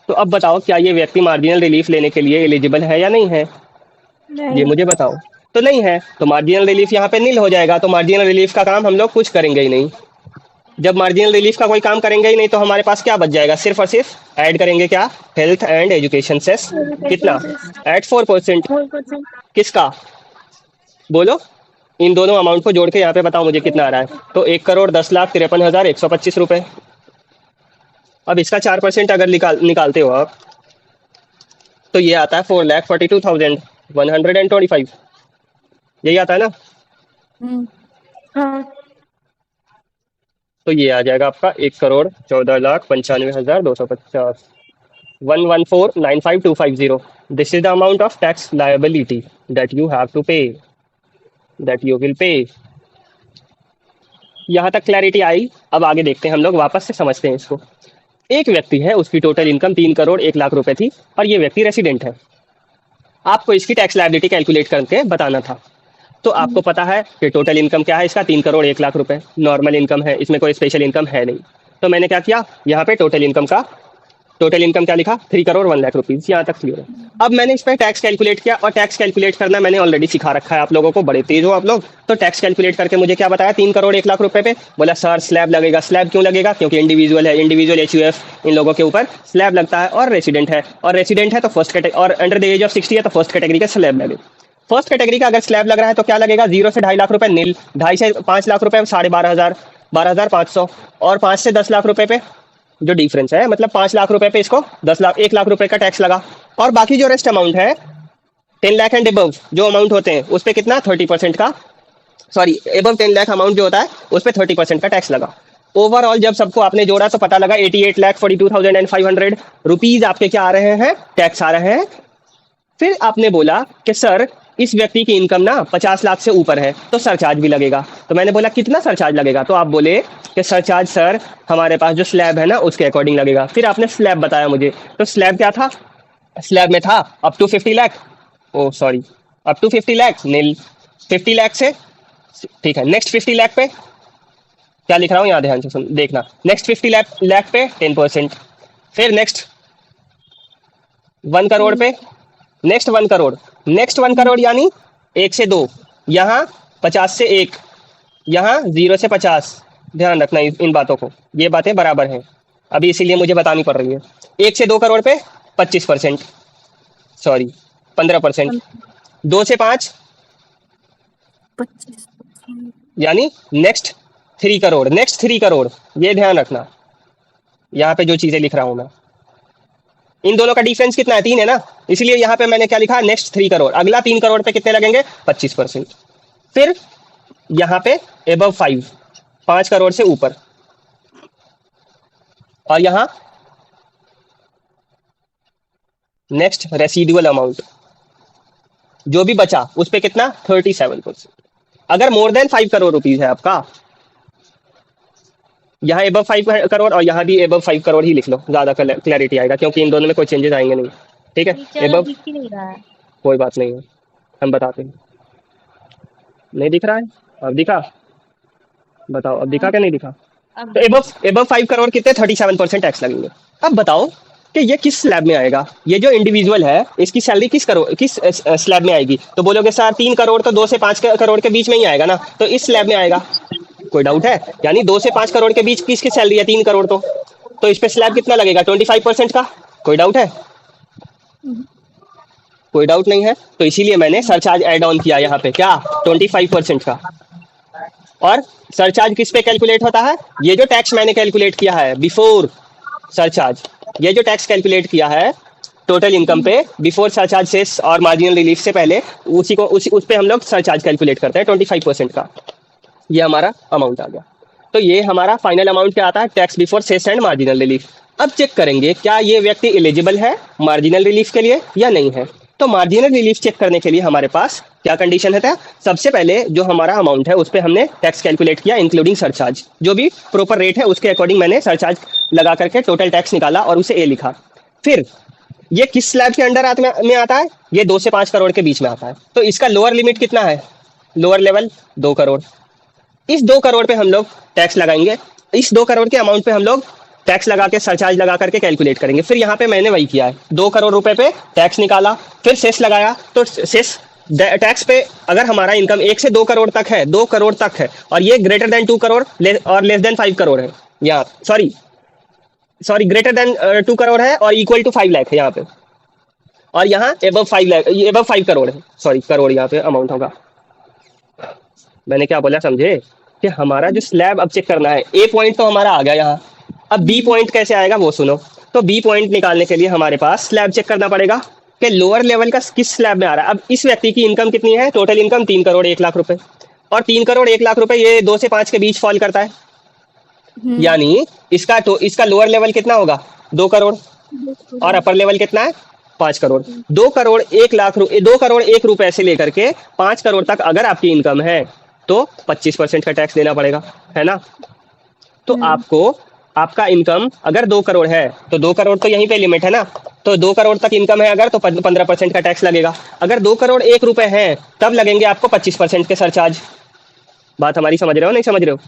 तो अब बताओ क्या ये व्यक्ति मार्जिनल रिलीफ लेने के लिए एलिजिबल है या नहीं है, ये नहीं। मुझे बताओ। तो नहीं है, तो मार्जिनल रिलीफ यहाँ पे नील हो जाएगा, तो मार्जिनल रिलीफ का काम हम लोग कुछ करेंगे ही नहीं। जब मार्जिनल रिलीफ का कोई काम करेंगे ही नहीं, तो हमारे पास क्या बच जाएगा, सिर्फ और सिर्फ ऐड करेंगे क्या, हेल्थ एंड एजुकेशन सेस, कितना, एट 4%, 4%। किसका, बोलो, इन दोनों अमाउंट को जोड़ के यहाँ पे बताओ मुझे कितना आ रहा है, तो 1,10,53,125 रुपए। अब इसका 4% अगर निकालते हो आप, तो ये आता है 4,42,125, यही आता है ना। हाँ। तो ये आ जाएगा आपका 1,14,95,250, 114,95,250। This is the amount of tax liability that you have to pay, that you will pay. यहाँ तक क्लैरिटी आई। अब आगे देखते हैं हम लोग, वापस से समझते हैं इसको। एक व्यक्ति है, उसकी टोटल इनकम 3 करोड़ 1 लाख रुपए थी, और ये व्यक्ति रेसिडेंट है। आपको इसकी टैक्स लायबिलिटी कैलकुलेट करके बताना था। तो आपको पता है कि टोटल इनकम क्या है इसका, 3 करोड़ 1 लाख रुपए नॉर्मल इनकम है, इसमें कोई स्पेशल इनकम है नहीं। तो मैंने क्या किया, यहाँ पे टोटल इनकम क्या लिखा, 3 करोड़ 1 लाख रुपीज, यहाँ तक क्लियर है। अब मैंने इस पर टैक्स कैलकुलेट किया, और टैक्स कैलकुलेट करना मैंने ऑलरेडी सिखा रखा है आप लोगों को, बड़े तेज हो आप लोग। तो टैक्स कैलकुलेट करके मुझे क्या बताया, 3 करोड़ 1 लाख रुपए पे बोला सर स्लैब लगेगा। स्लैब क्यों लगेगा, क्योंकि इंडिविजुअल है, इंडिविजुअल HUF इन लोगों के ऊपर स्लैब लगता है, और रेसिडेंट है, तो फर्स्ट कैटेगरी, और अंडर द एज ऑफ 60 है तो फर्स्ट कैटेगरी का स्लैब लगे। फर्स्ट कैटेगरी का अगर स्लैब लग रहा है तो क्या लगेगा, 0 से 2.5 लाख रुपए नील, 2.5 से 5 लाख रुपए 12,500, 12,500, और 5 से 10 लाख रुपए पे जो डिफरेंस है, मतलब 5 लाख रुपए पे इसको 1 लाख रुपए का टैक्स लगा। और बाकी जो रेस्ट अमाउंट है 10 लाख एंड अबव जो अमाउंट होते हैं उस पे कितना, 30% का, सॉरी एबव 10 लाख अमाउंट जो होता है उस पे 30% का टैक्स लगा। ओवरऑल जब सबको आपने जोड़ा तो पता लगा 88,42,500 रुपीज आपके क्या आ रहे हैं, टैक्स आ रहे हैं। फिर आपने बोला कि सर इस व्यक्ति की इनकम ना 50 लाख से ऊपर है तो सरचार्ज भी लगेगा। तो मैंने बोला कितना सरचार्ज लगेगा, तो आप बोले कि सरचार्ज सर हमारे पास जो स्लैब है ना उसके अकॉर्डिंग लगेगा। फिर आपने स्लैब बताया मुझे, तो स्लैब क्या था, स्लैब में था up to 50 lakh, oh sorry up to 50 lakh nil, 50 lakh से, ठीक है, नेक्स्ट 50 लाख पे क्या लिख रहा हूँ यहाँ ध्यान से सुन देखना, नेक्स्ट 50 लाख पे 10%, फिर नेक्स्ट 1 करोड़ पे, नेक्स्ट 1 करोड़, नेक्स्ट 1 करोड़ यानी 1 से 2, यहाँ 50 से 1, यहाँ 0 से 50। ध्यान रखना इन बातों को, ये बातें बराबर हैं अभी, इसीलिए मुझे बतानी पड़ रही है। 1 से 2 करोड़ पे 25%, सॉरी 15%, 2 से 5 25। यानी नेक्स्ट 3 करोड़, नेक्स्ट 3 करोड़, ये ध्यान रखना यहाँ पे जो चीजें लिख रहा हूं मैं, इन दोनों का डिफरेंस कितना है? 3 है ना, इसलिए यहाँ पे मैंने क्या लिखा, नेक्स्ट 3 करोड़, अगला 3 करोड़ पे कितने लगेंगे? 25%। फिर यहाँ पे एबव 5 करोड़ से ऊपर, और यहाँ नेक्स्ट रेसिडुअल अमाउंट जो भी बचा उस पे कितना? 37%। अगर मोर देन 5 करोड़ रुपीज है आपका, यहाँ एबव 5 करोड़ और यहाँ भी एबव 5 करोड़ ही लिख लो, ज्यादा क्लैरिटी आएगा, क्योंकि इन दोनों में कोई चेंजेस आएंगे नहीं। ठीक है, टीचर एबव, दिख ही नहीं रहा है। कोई बात नहीं है, हम बताते हैं। नहीं दिख रहा है? अब दिखा? बताओ अब दिखा हाँ, क्या नहीं दिखा? अब तो एबव 5 करोड़ कितने? 37% टैक्स लगेंगे। अब बताओ कि ये किस स्लैब में आएगा? ये जो इंडिविजुअल है इसकी सैलरी किस स्लैब में आएगी? तो बोलोगे सर 3 करोड़ तो 2 से 5 करोड़ के बीच में ही आएगा ना, तो इस स्लैब में आएगा। कोई डाउट है? यानी 2 से 5 करोड़ के बीच किसकी सैलरी है? 3 करोड़। तो इस पे स्लैब कितना लगेगा? 25% का। कोई डाउट है? कोई डाउट नहीं है, तो इसीलिए मैंने सरचार्ज ऐड ऑन किया यहाँ पे, क्या? 25% का। और सरचार्ज किस पे कैलकुलेट होता है? ये जो टैक्स मैंने कैलकुलेट किया है बिफोर सरचार्ज, ये जो टैक्स कैलकुलेट किया है टोटल इनकम पे बिफोर सरचार्ज सेस और मार्जिनल रिलीफ से पहले, उस पे हम लोग सरचार्ज कैलकुलेट करते हैं 25% का। ये हमारा अमाउंट आ गया। तो ये हमारा फाइनल अमाउंट क्या आता है? Tax before cess and marginal relief. अब चेक करेंगे क्या ये व्यक्ति एलिजिबल है मार्जिनल रिलीफ के लिए या नहीं है। तो मार्जिनल रिलीफ चेक करने के लिए हमारे पास क्या कंडीशन है? सबसे पहले जो हमारा अमाउंट है उस पर हमने टैक्स कैलकुलेट किया इंक्लूडिंग सरचार्ज, जो भी प्रॉपर रेट है उसके अकॉर्डिंग मैंने सरचार्ज लगा करके टोटल टैक्स निकाला और उसे ए लिखा। फिर ये किस स्लैब के अंडर में आता है? ये 2 से 5 करोड़ के बीच में आता है। तो इसका लोअर लिमिट कितना है? Lower level 2 crore. इस 2 करोड़ पे हम लोग टैक्स लगाएंगे, इस 2 करोड़ के अमाउंट पे हम लोग टैक्स लगा के सरचार्ज लगा करके कैलकुलेट करेंगे। फिर यहाँ पे मैंने वही किया है, 2 करोड़ रुपए पे टैक्स निकाला, फिर सेस लगाया। तो सेस टैक्स पे अगर हमारा इनकम 1 से 2 करोड़ तक है, 2 करोड़ तक है, और ये ग्रेटर देन 2 करोड़ और लेस देन 5 करोड़ है, यहाँ सॉरी ग्रेटर देन 2 करोड़ है और इक्वल टू 5 लाख है यहाँ पे, और यहाँ एबव 5 लाख, एबव 5 करोड़ है, सॉरी करोड़ यहाँ पे अमाउंट होगा। मैंने क्या बोला समझे? कि हमारा जो स्लैब अब चेक करना है, ए पॉइंट तो हमारा आ गया यहाँ, अब बी पॉइंट कैसे आएगा वो सुनो। तो बी पॉइंट निकालने के लिए हमारे पास स्लैब चेक करना पड़ेगा कि लोअर लेवल का किस स्लैब में आ रहा है। अब इस व्यक्ति की इनकम कितनी है? टोटल इनकम 3 करोड़ 1 लाख रुपए, और 3 करोड़ 1 लाख रुपए ये 2 से 5 के बीच फॉल करता है, यानी इसका लोअर लेवल कितना होगा? 2 करोड़, और अपर लेवल कितना है? 5 करोड़। 2 करोड़ 1 लाख रुपए, 2 करोड़ 1 रुपए से लेकर के 5 करोड़ तक अगर आपकी इनकम है तो 25% का टैक्स देना पड़ेगा, है ना। तो आपको आपका इनकम अगर 2 करोड़ है तो 2 करोड़ तो यहीं पे लिमिट है ना, तो 2 करोड़ तक इनकम है अगर, तो 15% का टैक्स लगेगा। अगर 2 करोड़ 1 रुपए है तब लगेंगे आपको 25% के सरचार्ज। बात हमारी समझ रहे हो नहीं समझ रहे हो?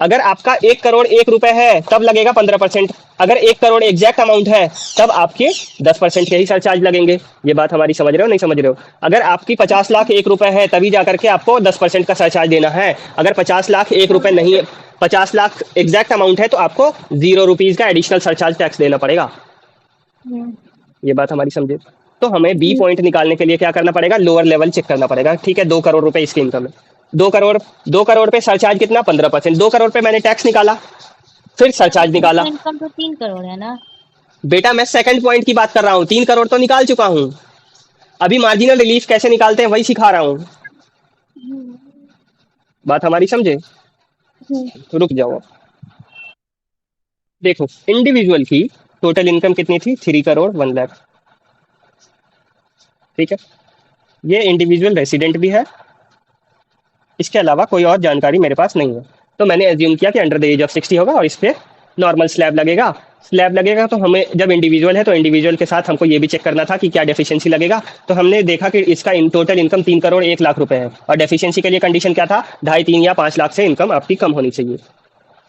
अगर आपका 1 करोड़ 1 रुपए है तब लगेगा 15%, अगर 1 करोड़ एग्जैक्ट अमाउंट है तब आपके 10% के ही सरचार्ज लगेंगे। ये बात हमारी समझ रहे हो नहीं समझ रहे हो? अगर आपकी 50 लाख 1 रुपए है तभी जाकर के आपको 10% का सरचार्ज देना है, अगर 50 लाख 1 रुपए नहीं है, 50 लाख एग्जैक्ट अमाउंट है तो आपको 0 रुपीज का एडिशनल सरचार्ज टैक्स देना पड़ेगा। ये बात हमारी समझे? तो हमें बी पॉइंट निकालने के लिए क्या करना पड़ेगा? लोअर लेवल चेक करना पड़ेगा। ठीक है, 2 करोड़ रुपए इसकी इनकम है, 2 करोड़ पे सरचार्ज कितना? 15%। 2 करोड़ पे मैंने टैक्स निकाला, फिर सरचार्ज निकाला। इनकम तो 3 करोड़ है ना। बेटा मैं सेकंड पॉइंट की बात कर रहा हूँ, 3 करोड़ तो निकाल चुका हूँ, अभी मार्जिनल रिलीफ कैसे निकालते हैं वही सिखा रहा हूँ। बात हमारी समझे? तो रुक जाओ। देखो इंडिविजुअल की टोटल इनकम कितनी थी? 3 करोड़ 1 लाख। ठीक है, ये इंडिविजुअल रेसिडेंट भी है, इसके अलावा कोई और जानकारी मेरे पास नहीं है। तो मैंने एज्यूम किया कि अंडर द एज ऑफ 60 होगा और इस पे नॉर्मल स्लैब लगेगा। स्लैब लगेगा तो हमें जब इंडिविजुअल है तो इंडिविजुअल के साथ हमको ये भी चेक करना था कि क्या डेफिशिएंसी लगेगा। तो हमने देखा कि इसका टोटल इनकम 3 करोड़ 1 लाख रुपए है, और डेफिशिएंसी के लिए कंडीशन क्या था? 2.5 3 या 5 लाख से इनकम आपकी कम होनी चाहिए,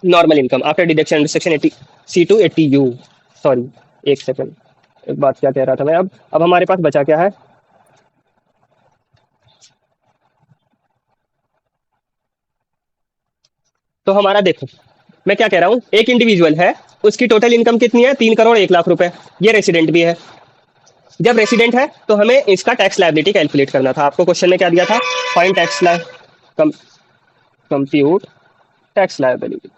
normal income after deduction section 80 C2 80U। Sorry एक सेकंड, एक बात क्या कह रहा था मैं। अब हमारे पास बचा क्या है? तो हमारा देखो मैं क्या कह रहा हूँ, एक इंडिविजुअल है, उसकी टोटल इनकम कितनी है? 3 करोड़ 1 लाख रुपए। ये रेसिडेंट भी है। जब रेसिडेंट है तो हमें इसका टैक्स लायबिलिटी कैलकुलेट करना था। आपको क्वेश्चन में क्या दिया था? Find tax compute tax liability,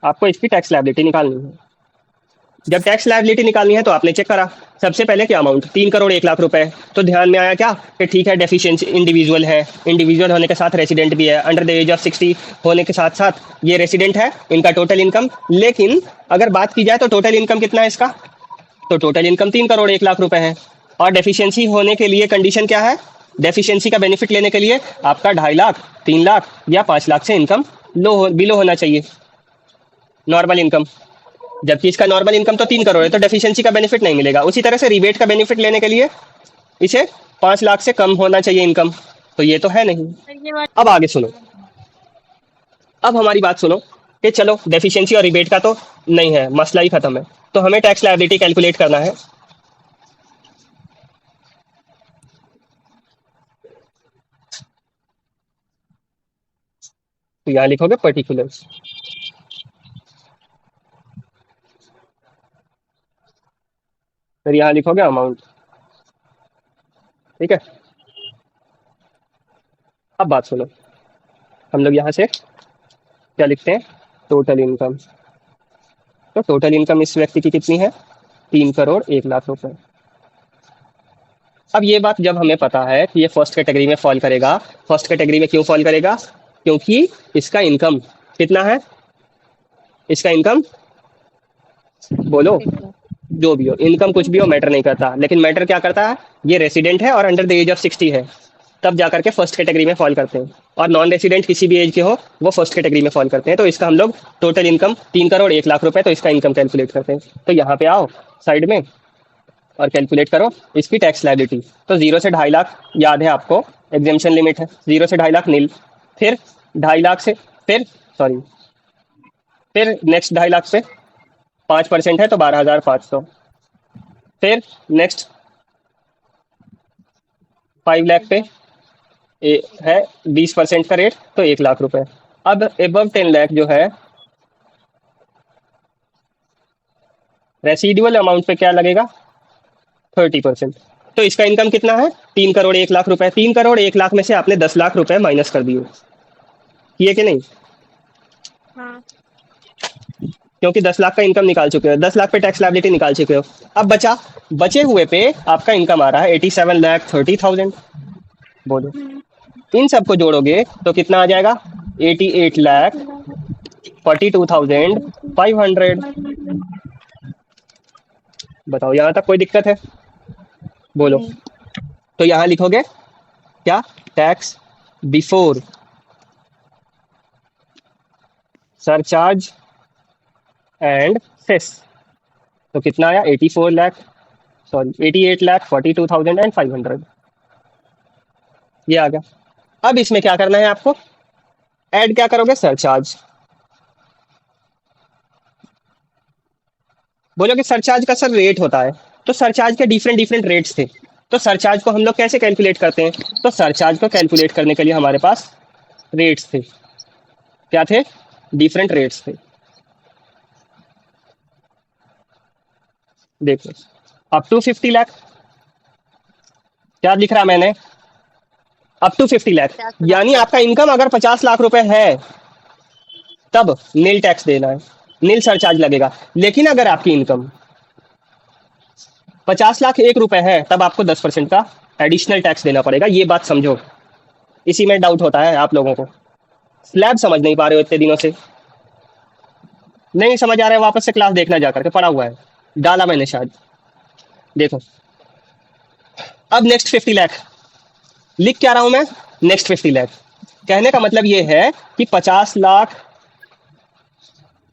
आपको इसकी टैक्स लायबिलिटी निकालनी है। जब टैक्स लायबिलिटी निकालनी है तो आपने चेक करा सबसे पहले क्या अमाउंट 3 करोड़ 1 लाख रुपए, तो ध्यान में आया क्या कि ठीक है डेफिशिएंसी इंडिविजुअल है, इंडिविजुअल होने के साथ रेसिडेंट भी है, अंडर द एज ऑफ 60 होने के साथ साथ ये रेसिडेंट है, इनका टोटल इनकम। लेकिन अगर बात की जाए तो टोटल इनकम कितना है इसका, तो टोटल इनकम 3 करोड़ 1 लाख रुपए है। और डेफिशिएंसी होने के लिए कंडीशन क्या है, डेफिशिएंसी का बेनिफिट लेने के लिए आपका 2.5 लाख 3 लाख या 5 लाख से इनकम बिलो होना चाहिए नॉर्मल इनकम। जबकि इसका नॉर्मल इनकम तो 3 करोड़ है, तो डेफिशिएंसी का बेनिफिट नहीं मिलेगा। उसी तरह से रिबेट का बेनिफिट लेने के लिए इसे 5 लाख से कम होना चाहिए इनकम, तो ये तो है नहीं। ये बात अब आगे सुनो, अब हमारी बात सुनो कि चलो डेफिशिएंसी और रिबेट का तो नहीं है, मसला ही खत्म है, तो हमें टैक्स लायबिलिटी कैलकुलेट करना है। तो यहाँ लिखोगे पर्टिकुलर्स, फिर यहाँ लिखोगे अमाउंट, ठीक है। अब बात सुनो, हम लोग यहाँ से क्या लिखते हैं, टोटल इनकम। तो टोटल इनकम इस व्यक्ति की कितनी है, 3 करोड़ 1 लाख रुपए। अब ये बात जब हमें पता है कि ये फर्स्ट कैटेगरी में फॉल करेगा, फर्स्ट कैटेगरी में क्यों फॉल करेगा, क्योंकि इसका इनकम कितना है, इसका इनकम बोलो, जो भी हो इनकम कुछ भी हो मैटर नहीं करता, लेकिन मैटर क्या करता है, ये रेसिडेंट है और अंडर द एज ऑफ 60 है, तब जाकर के फर्स्ट कैटेगरी में फॉल करते हैं। और नॉन रेसिडेंट किसी भी एज के हो वो फर्स्ट कैटेगरी में फॉल करते हैं। तो इसका हम लोग टोटल इनकम 3 करोड़ 1 लाख रुपए, तो इसका इनकम कैलकुलेट करते हैं। तो यहाँ पे आओ साइड में और कैलकुलेट करो इसकी टैक्स लायबिलिटी। तो 0 से 2.5 लाख याद है आपको, एग्जेम्पशन लिमिट है, 0 से 2.5 लाख नील, फिर 2.5 लाख से फिर नेक्स्ट 2.5 लाख पे 5% है तो 12,500, फिर नेक्स्ट 5 लाख पे है 20% का रेट तो 1 लाख रुपए। अब एबव 10 लाख जो है रेसिडुअल अमाउंट पे क्या लगेगा, 30%। तो इसका इनकम कितना है, 3 करोड़ 1 लाख रुपए। 3 करोड़ 1 लाख में से आपने 10 लाख रुपए माइनस कर दिए, किए कि नहीं, हाँ। क्योंकि 10 लाख का इनकम निकाल चुके हो, 10 लाख पे टैक्स लायबिलिटी निकाल चुके हो। अब बचे हुए पे आपका इनकम आ रहा है 87,30,000। बोलो इन सबको जोड़ोगे तो कितना आ जाएगा, 88,42,500। बताओ यहाँ तक कोई दिक्कत है, बोलो। नहीं। तो यहाँ लिखोगे क्या, tax before surcharge and cess, तो कितना आया 88,42,500 ये आ गया। अब इसमें क्या करना है आपको, ऐड क्या करोगे, सरचार्ज। बोलोगे सरचार्ज का सर रेट होता है, तो सरचार्ज के डिफरेंट डिफरेंट रेट्स थे, तो सरचार्ज को हम लोग कैसे कैलकुलेट करते हैं, तो सरचार्ज को कैलकुलेट करने के लिए हमारे पास रेट्स थे, क्या थे, डिफरेंट रेट्स थे। देखो अप टू 50 लाख, क्या लिख रहा मैंने, अप टू 50 लाख, 50 लाख यानी तक। आपका इनकम अगर 50 लाख रुपए है तब नील टैक्स देना है, नील सरचार्ज लगेगा। लेकिन अगर आपकी इनकम 50 लाख 1 रुपए है तब आपको 10% का एडिशनल टैक्स देना पड़ेगा, ये बात समझो। इसी में डाउट होता है आप लोगों को, स्लैब समझ नहीं पा रहे हो इतने दिनों से, नहीं समझ आ रहा है, वापस से क्लास देखना जाकर के, पढ़ा हुआ है, डाला मैंने शायद, देखो। अब नेक्स्ट 50 लाख लिख क्या रहा हूं मैं, नेक्स्ट 50 लाख, कहने का मतलब ये है कि 50 लाख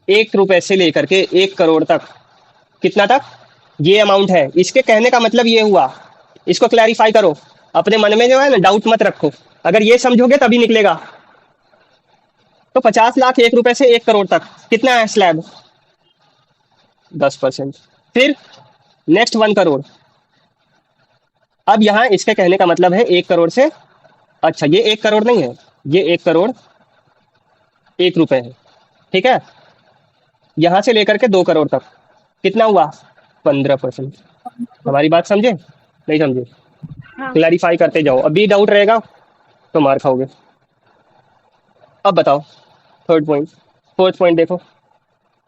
1 रुपए से लेकर के 1 करोड़ तक, कितना तक, ये अमाउंट है। इसके कहने का मतलब ये हुआ, इसको क्लैरिफाई करो, अपने मन में जो है ना डाउट मत रखो, अगर ये समझोगे तभी निकलेगा। तो 50 लाख 1 रुपए से 1 करोड़ तक कितना है स्लैब, 10%। फिर नेक्स्ट 1 करोड़, अब यहाँ इसके कहने का मतलब है 1 करोड़ से, अच्छा ये 1 करोड़ नहीं है, ये 1 करोड़ 1 रुपए है, ठीक है। यहां से लेकर के 2 करोड़ तक कितना हुआ, 15%। हमारी बात समझे, नहीं समझे, हाँ। क्लैरिफाई करते जाओ, अभी डाउट रहेगा तो मार खाओगे। अब बताओ थर्ड पॉइंट। फोर्थ पॉइंट देखो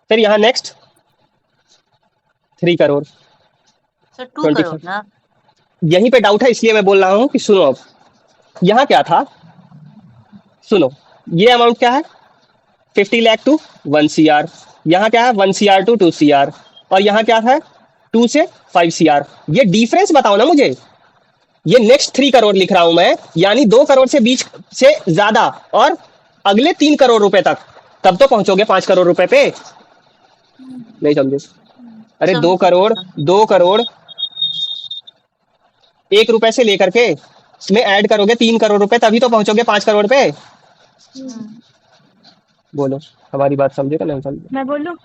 फिर यहाँ नेक्स्ट 3 करोड़ सर 2 करोड़ 25। ना। यहीं पे डाउट है इसलिए मैं बोल रहा हूँ कि सुनो अब। यहाँ क्या था, सुनो, ये अमाउंट क्या है 50 लाख टू 1 CR। यहाँ क्या है 1 CR टू 2 CR। और यहाँ क्या है 2 से 5 CR। ये डिफरेंस बताओ ना मुझे। ये नेक्स्ट 3 करोड़ लिख रहा हूं मैं, यानी 2 करोड़ से बीच से ज्यादा और अगले 3 करोड़ रुपए तक, तब तो पहुंचोगे 5 करोड़ रुपए पे। नहीं समझे? अरे 2 समझ करोड़, गया। 2 करोड़ 1 रुपए से लेकर के इसमें ऐड करोगे 3 करोड़ रुपए, तभी तो पहुंचोगे 5 करोड़ पे। हम्म, बोलो हमारी बात समझे कि नहीं समझे? मैं बोलूं?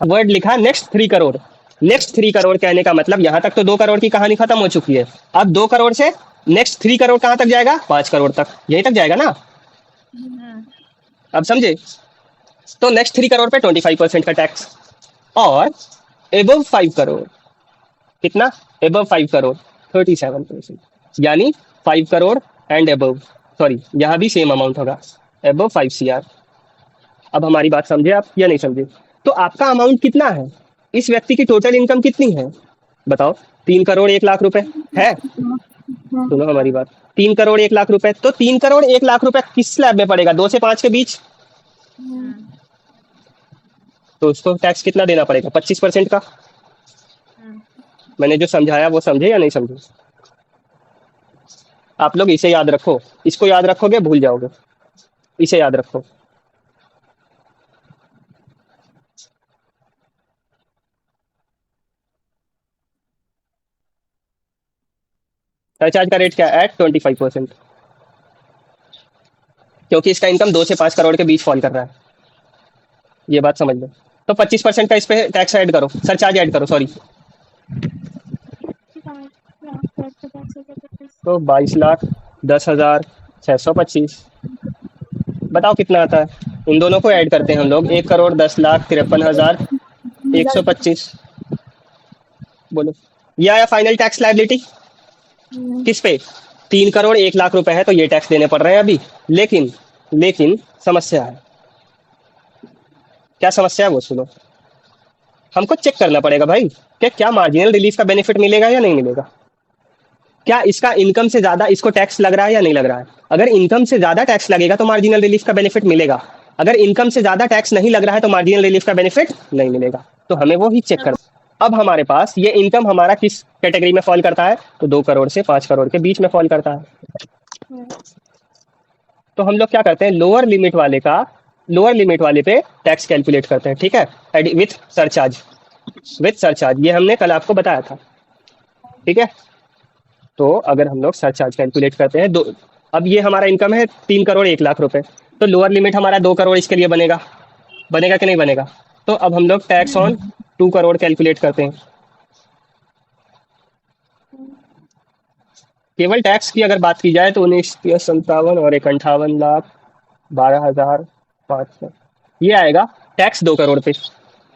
वर्ड लिखा नेक्स्ट 3 करोड़। नेक्स्ट 3 करोड़ कहने का मतलब यहां तक तो 2 करोड़ की कहानी खत्म हो चुकी है। अब 2 करोड़ से नेक्स्ट 3 करोड़ कहां तक जाएगा, 5 करोड़ तक, यहीं तक जाएगा ना। हम्म, अब समझे? तो नेक्स्ट 3 करोड़ पे 25% का टैक्स। और एबव 5 करोड़ कितना, एबव 5 करोड़ 37%, यानी 5 करोड़ एंड एबव, सॉरी यहां भी सेम अमाउंट होगा, एबव 5 CR। अब हमारी बात समझे आप या नहीं समझे? तो आपका अमाउंट कितना है, इस व्यक्ति की टोटल इनकम कितनी है बताओ? 3 करोड़ 1 लाख रुपए है। सुनो हमारी बात, 3 करोड़ 1 लाख रुपए, तो 3 करोड़ 1 लाख रुपए किस स्लैब में पड़ेगा, 2 से 5 के बीच। हम्म, तो उसको टैक्स कितना देना पड़ेगा, 25% का। हम्म, मैंने जो समझाया वो समझे या नहीं समझे? आप लोग इसे याद रखो, इसको याद रखोगे भूल जाओगे, इसे याद रखो। सरचार्ज का रेट क्या है, एट 25%, क्योंकि इसका इनकम 2 से 5 करोड़ के बीच फॉल कर रहा है, ये बात समझ लो। तो 25% का इस पे टैक्स ऐड करो, सरचार्ज ऐड करो सॉरी। तो 22,10,10,625, बताओ कितना आता है। इन दोनों को ऐड करते हैं हम लोग, 1,10,53,125। बोलो, ये आया फाइनल टैक्स लाइबिलिटी किस पे, 3 करोड़ 1 लाख रुपए है तो ये टैक्स देने पड़ रहे हैं अभी। लेकिन लेकिन समस्या है, क्या समस्या है वो सुनो। हमको चेक करना पड़ेगा भाई कि क्या मार्जिनल रिलीफ का बेनिफिट मिलेगा या नहीं मिलेगा, क्या इसका इनकम से ज्यादा इसको टैक्स लग रहा है या नहीं लग रहा है। अगर इनकम से ज्यादा टैक्स लगेगा तो मार्जिनल रिलीफ का बेनिफिट मिलेगा, अगर इनकम से ज्यादा टैक्स नहीं लग रहा है तो मार्जिनल रिलीफ का बेनिफिट नहीं मिलेगा। तो हमें वो ही चेक सर करना। अब हमारे पास ये इनकम हमारा किस कैटेगरी में फॉल करता है, तो 2 करोड़ से 5 करोड़ के बीच में फॉल करता है। तो हम लोग क्या करते हैं, लोअर लिमिट वाले का, लोअर लिमिट वाले पे टैक्स कैलकुलेट करते हैं, ठीक है, विथ सरचार्ज, विथ सरचार्ज, ये हमने कल आपको बताया था, ठीक है। तो अगर हम लोग सरचार्ज कैलकुलेट करते हैं दो, अब ये हमारा इनकम है 3 करोड़ 1 लाख रुपए, तो लोअर लिमिट हमारा 2 करोड़ इसके लिए बनेगा, बनेगा कि नहीं बनेगा। तो अब हम लोग टैक्स ऑन 2 करोड़ कैलकुलेट करते हैं। केवल टैक्स की अगर बात की जाए तो 19,57 और 58,12,500, ये आएगा टैक्स 2 करोड़ पे,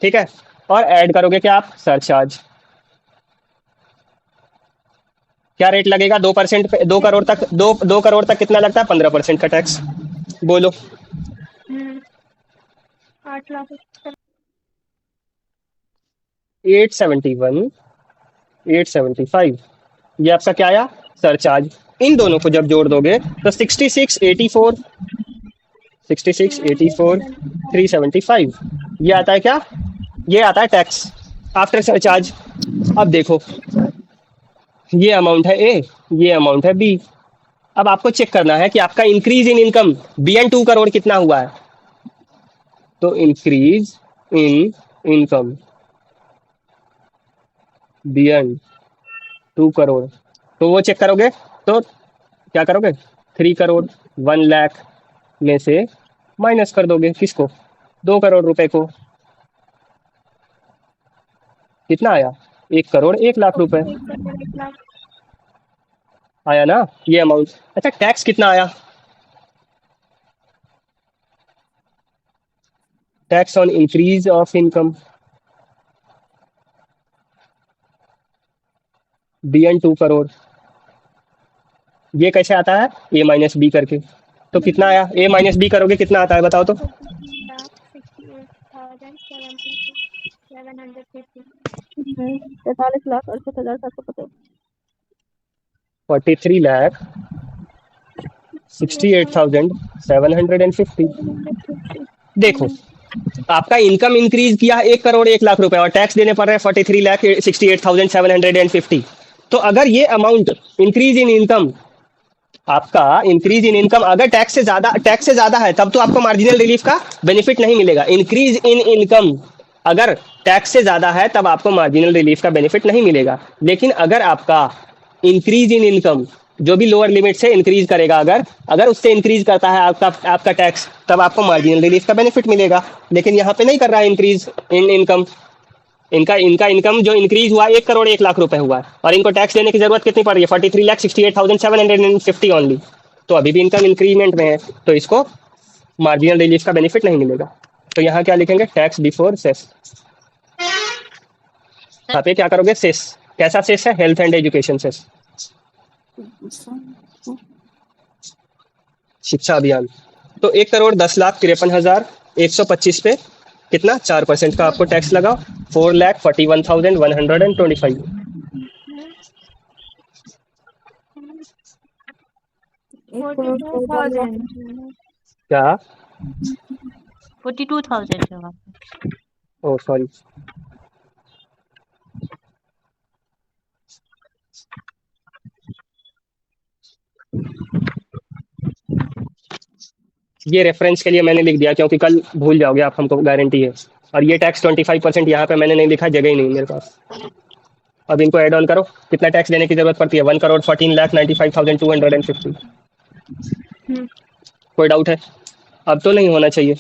ठीक है। और ऐड करोगे क्या आप, सरचार्ज, क्या रेट लगेगा 2% पे, 2 करोड़ तक, 2 करोड़ तक कितना लगता है, 15% का टैक्स। बोलो 8 लाख 871 875, ये आपका क्या आया, सरचार्ज। इन दोनों को जब जोड़ दोगे तो 6684 6684 375, ये आता है क्या, ये आता है टैक्स आफ्टर सरचार्ज। अब देखो, ये अमाउंट है ए, ये अमाउंट है बी। अब आपको चेक करना है कि आपका increase in income beyond 2 crore कितना हुआ है। तो increase in income beyond 2 crore, तो वो चेक करोगे तो क्या करोगे, 3 करोड़ 1 लाख में से माइनस कर दोगे किसको, 2 करोड़ रुपए को। कितना आया, 1 करोड़ 1 लाख रुपए 1 लाख। आया ना ये अमाउंट। अच्छा टैक्स कितना आया, tax on increase of income beyond 2 crore, ये कैसे आता है, ए माइनस बी करके। तो कितना आया, ए माइनस बी करोगे कितना आता है बताओ तो, 43,68,750। 43,68,750। देखो, आपका इनकम इंक्रीज किया 1,01,00,000 रुपए और टैक्स देने पड़ रहे हैं 43,68,750। तो अगर ये अमाउंट इंक्रीज इन इनकम, आपका इंक्रीज इन इनकम अगर टैक्स से ज्यादा है, तब तो आपको मार्जिनल रिलीफ का बेनिफिट नहीं मिलेगा। इंक्रीज इन इनकम अगर टैक्स से ज्यादा है, तब आपको मार्जिनल रिलीफ का बेनिफिट नहीं मिलेगा। लेकिन अगर आपका इंक्रीज इन इनकम जो भी लोअर लिमिट से इंक्रीज करेगा, अगर अगर उससे इंक्रीज करता है आपका टैक्स, तब आपको मार्जिनल रिलीफ का बेनिफिट मिलेगा। लेकिन यहाँ पे नहीं कर रहा है इंक्रीज इन इनकम। इनका इनका इनकम जो इंक्रीज हुआ 1,01,00,000 रुपए हुआ है, और इनको टैक्स देने की जरूरत कितनी पड़ रही है? 43,68,750। तो अभी भी इनकम इंक्रीमेंट में है, तो इसको मार्जिनल रिलीफ का बेनिफिट नहीं मिलेगा। तो यहाँ क्या लिखेंगे? Tax before cess. यहाँ पे क्या करोगे? सेस। कैसा सेस है? हेल्थ एंड एजुकेशन सेस, शिक्षा अभियान। तो 1,10,53,125 पे कितना? 4% का आपको टैक्स लगा। 4,41,125। 42,000। क्या? 42,000 जवाब। ओ सॉरी, ये रेफरेंस के लिए मैंने लिख दिया, क्योंकि कल भूल जाओगे आप, हमको गारंटी है। और ये टैक्स 25% यहाँ पे मैंने नहीं लिखा, जगह ही नहीं मेरे पास। अब इनको ऐड ऑन करो, कितना टैक्स देने की जरूरत पड़ती है? 1,14,95,250। कोई डाउट है? अब तो नहीं होना चाहिए।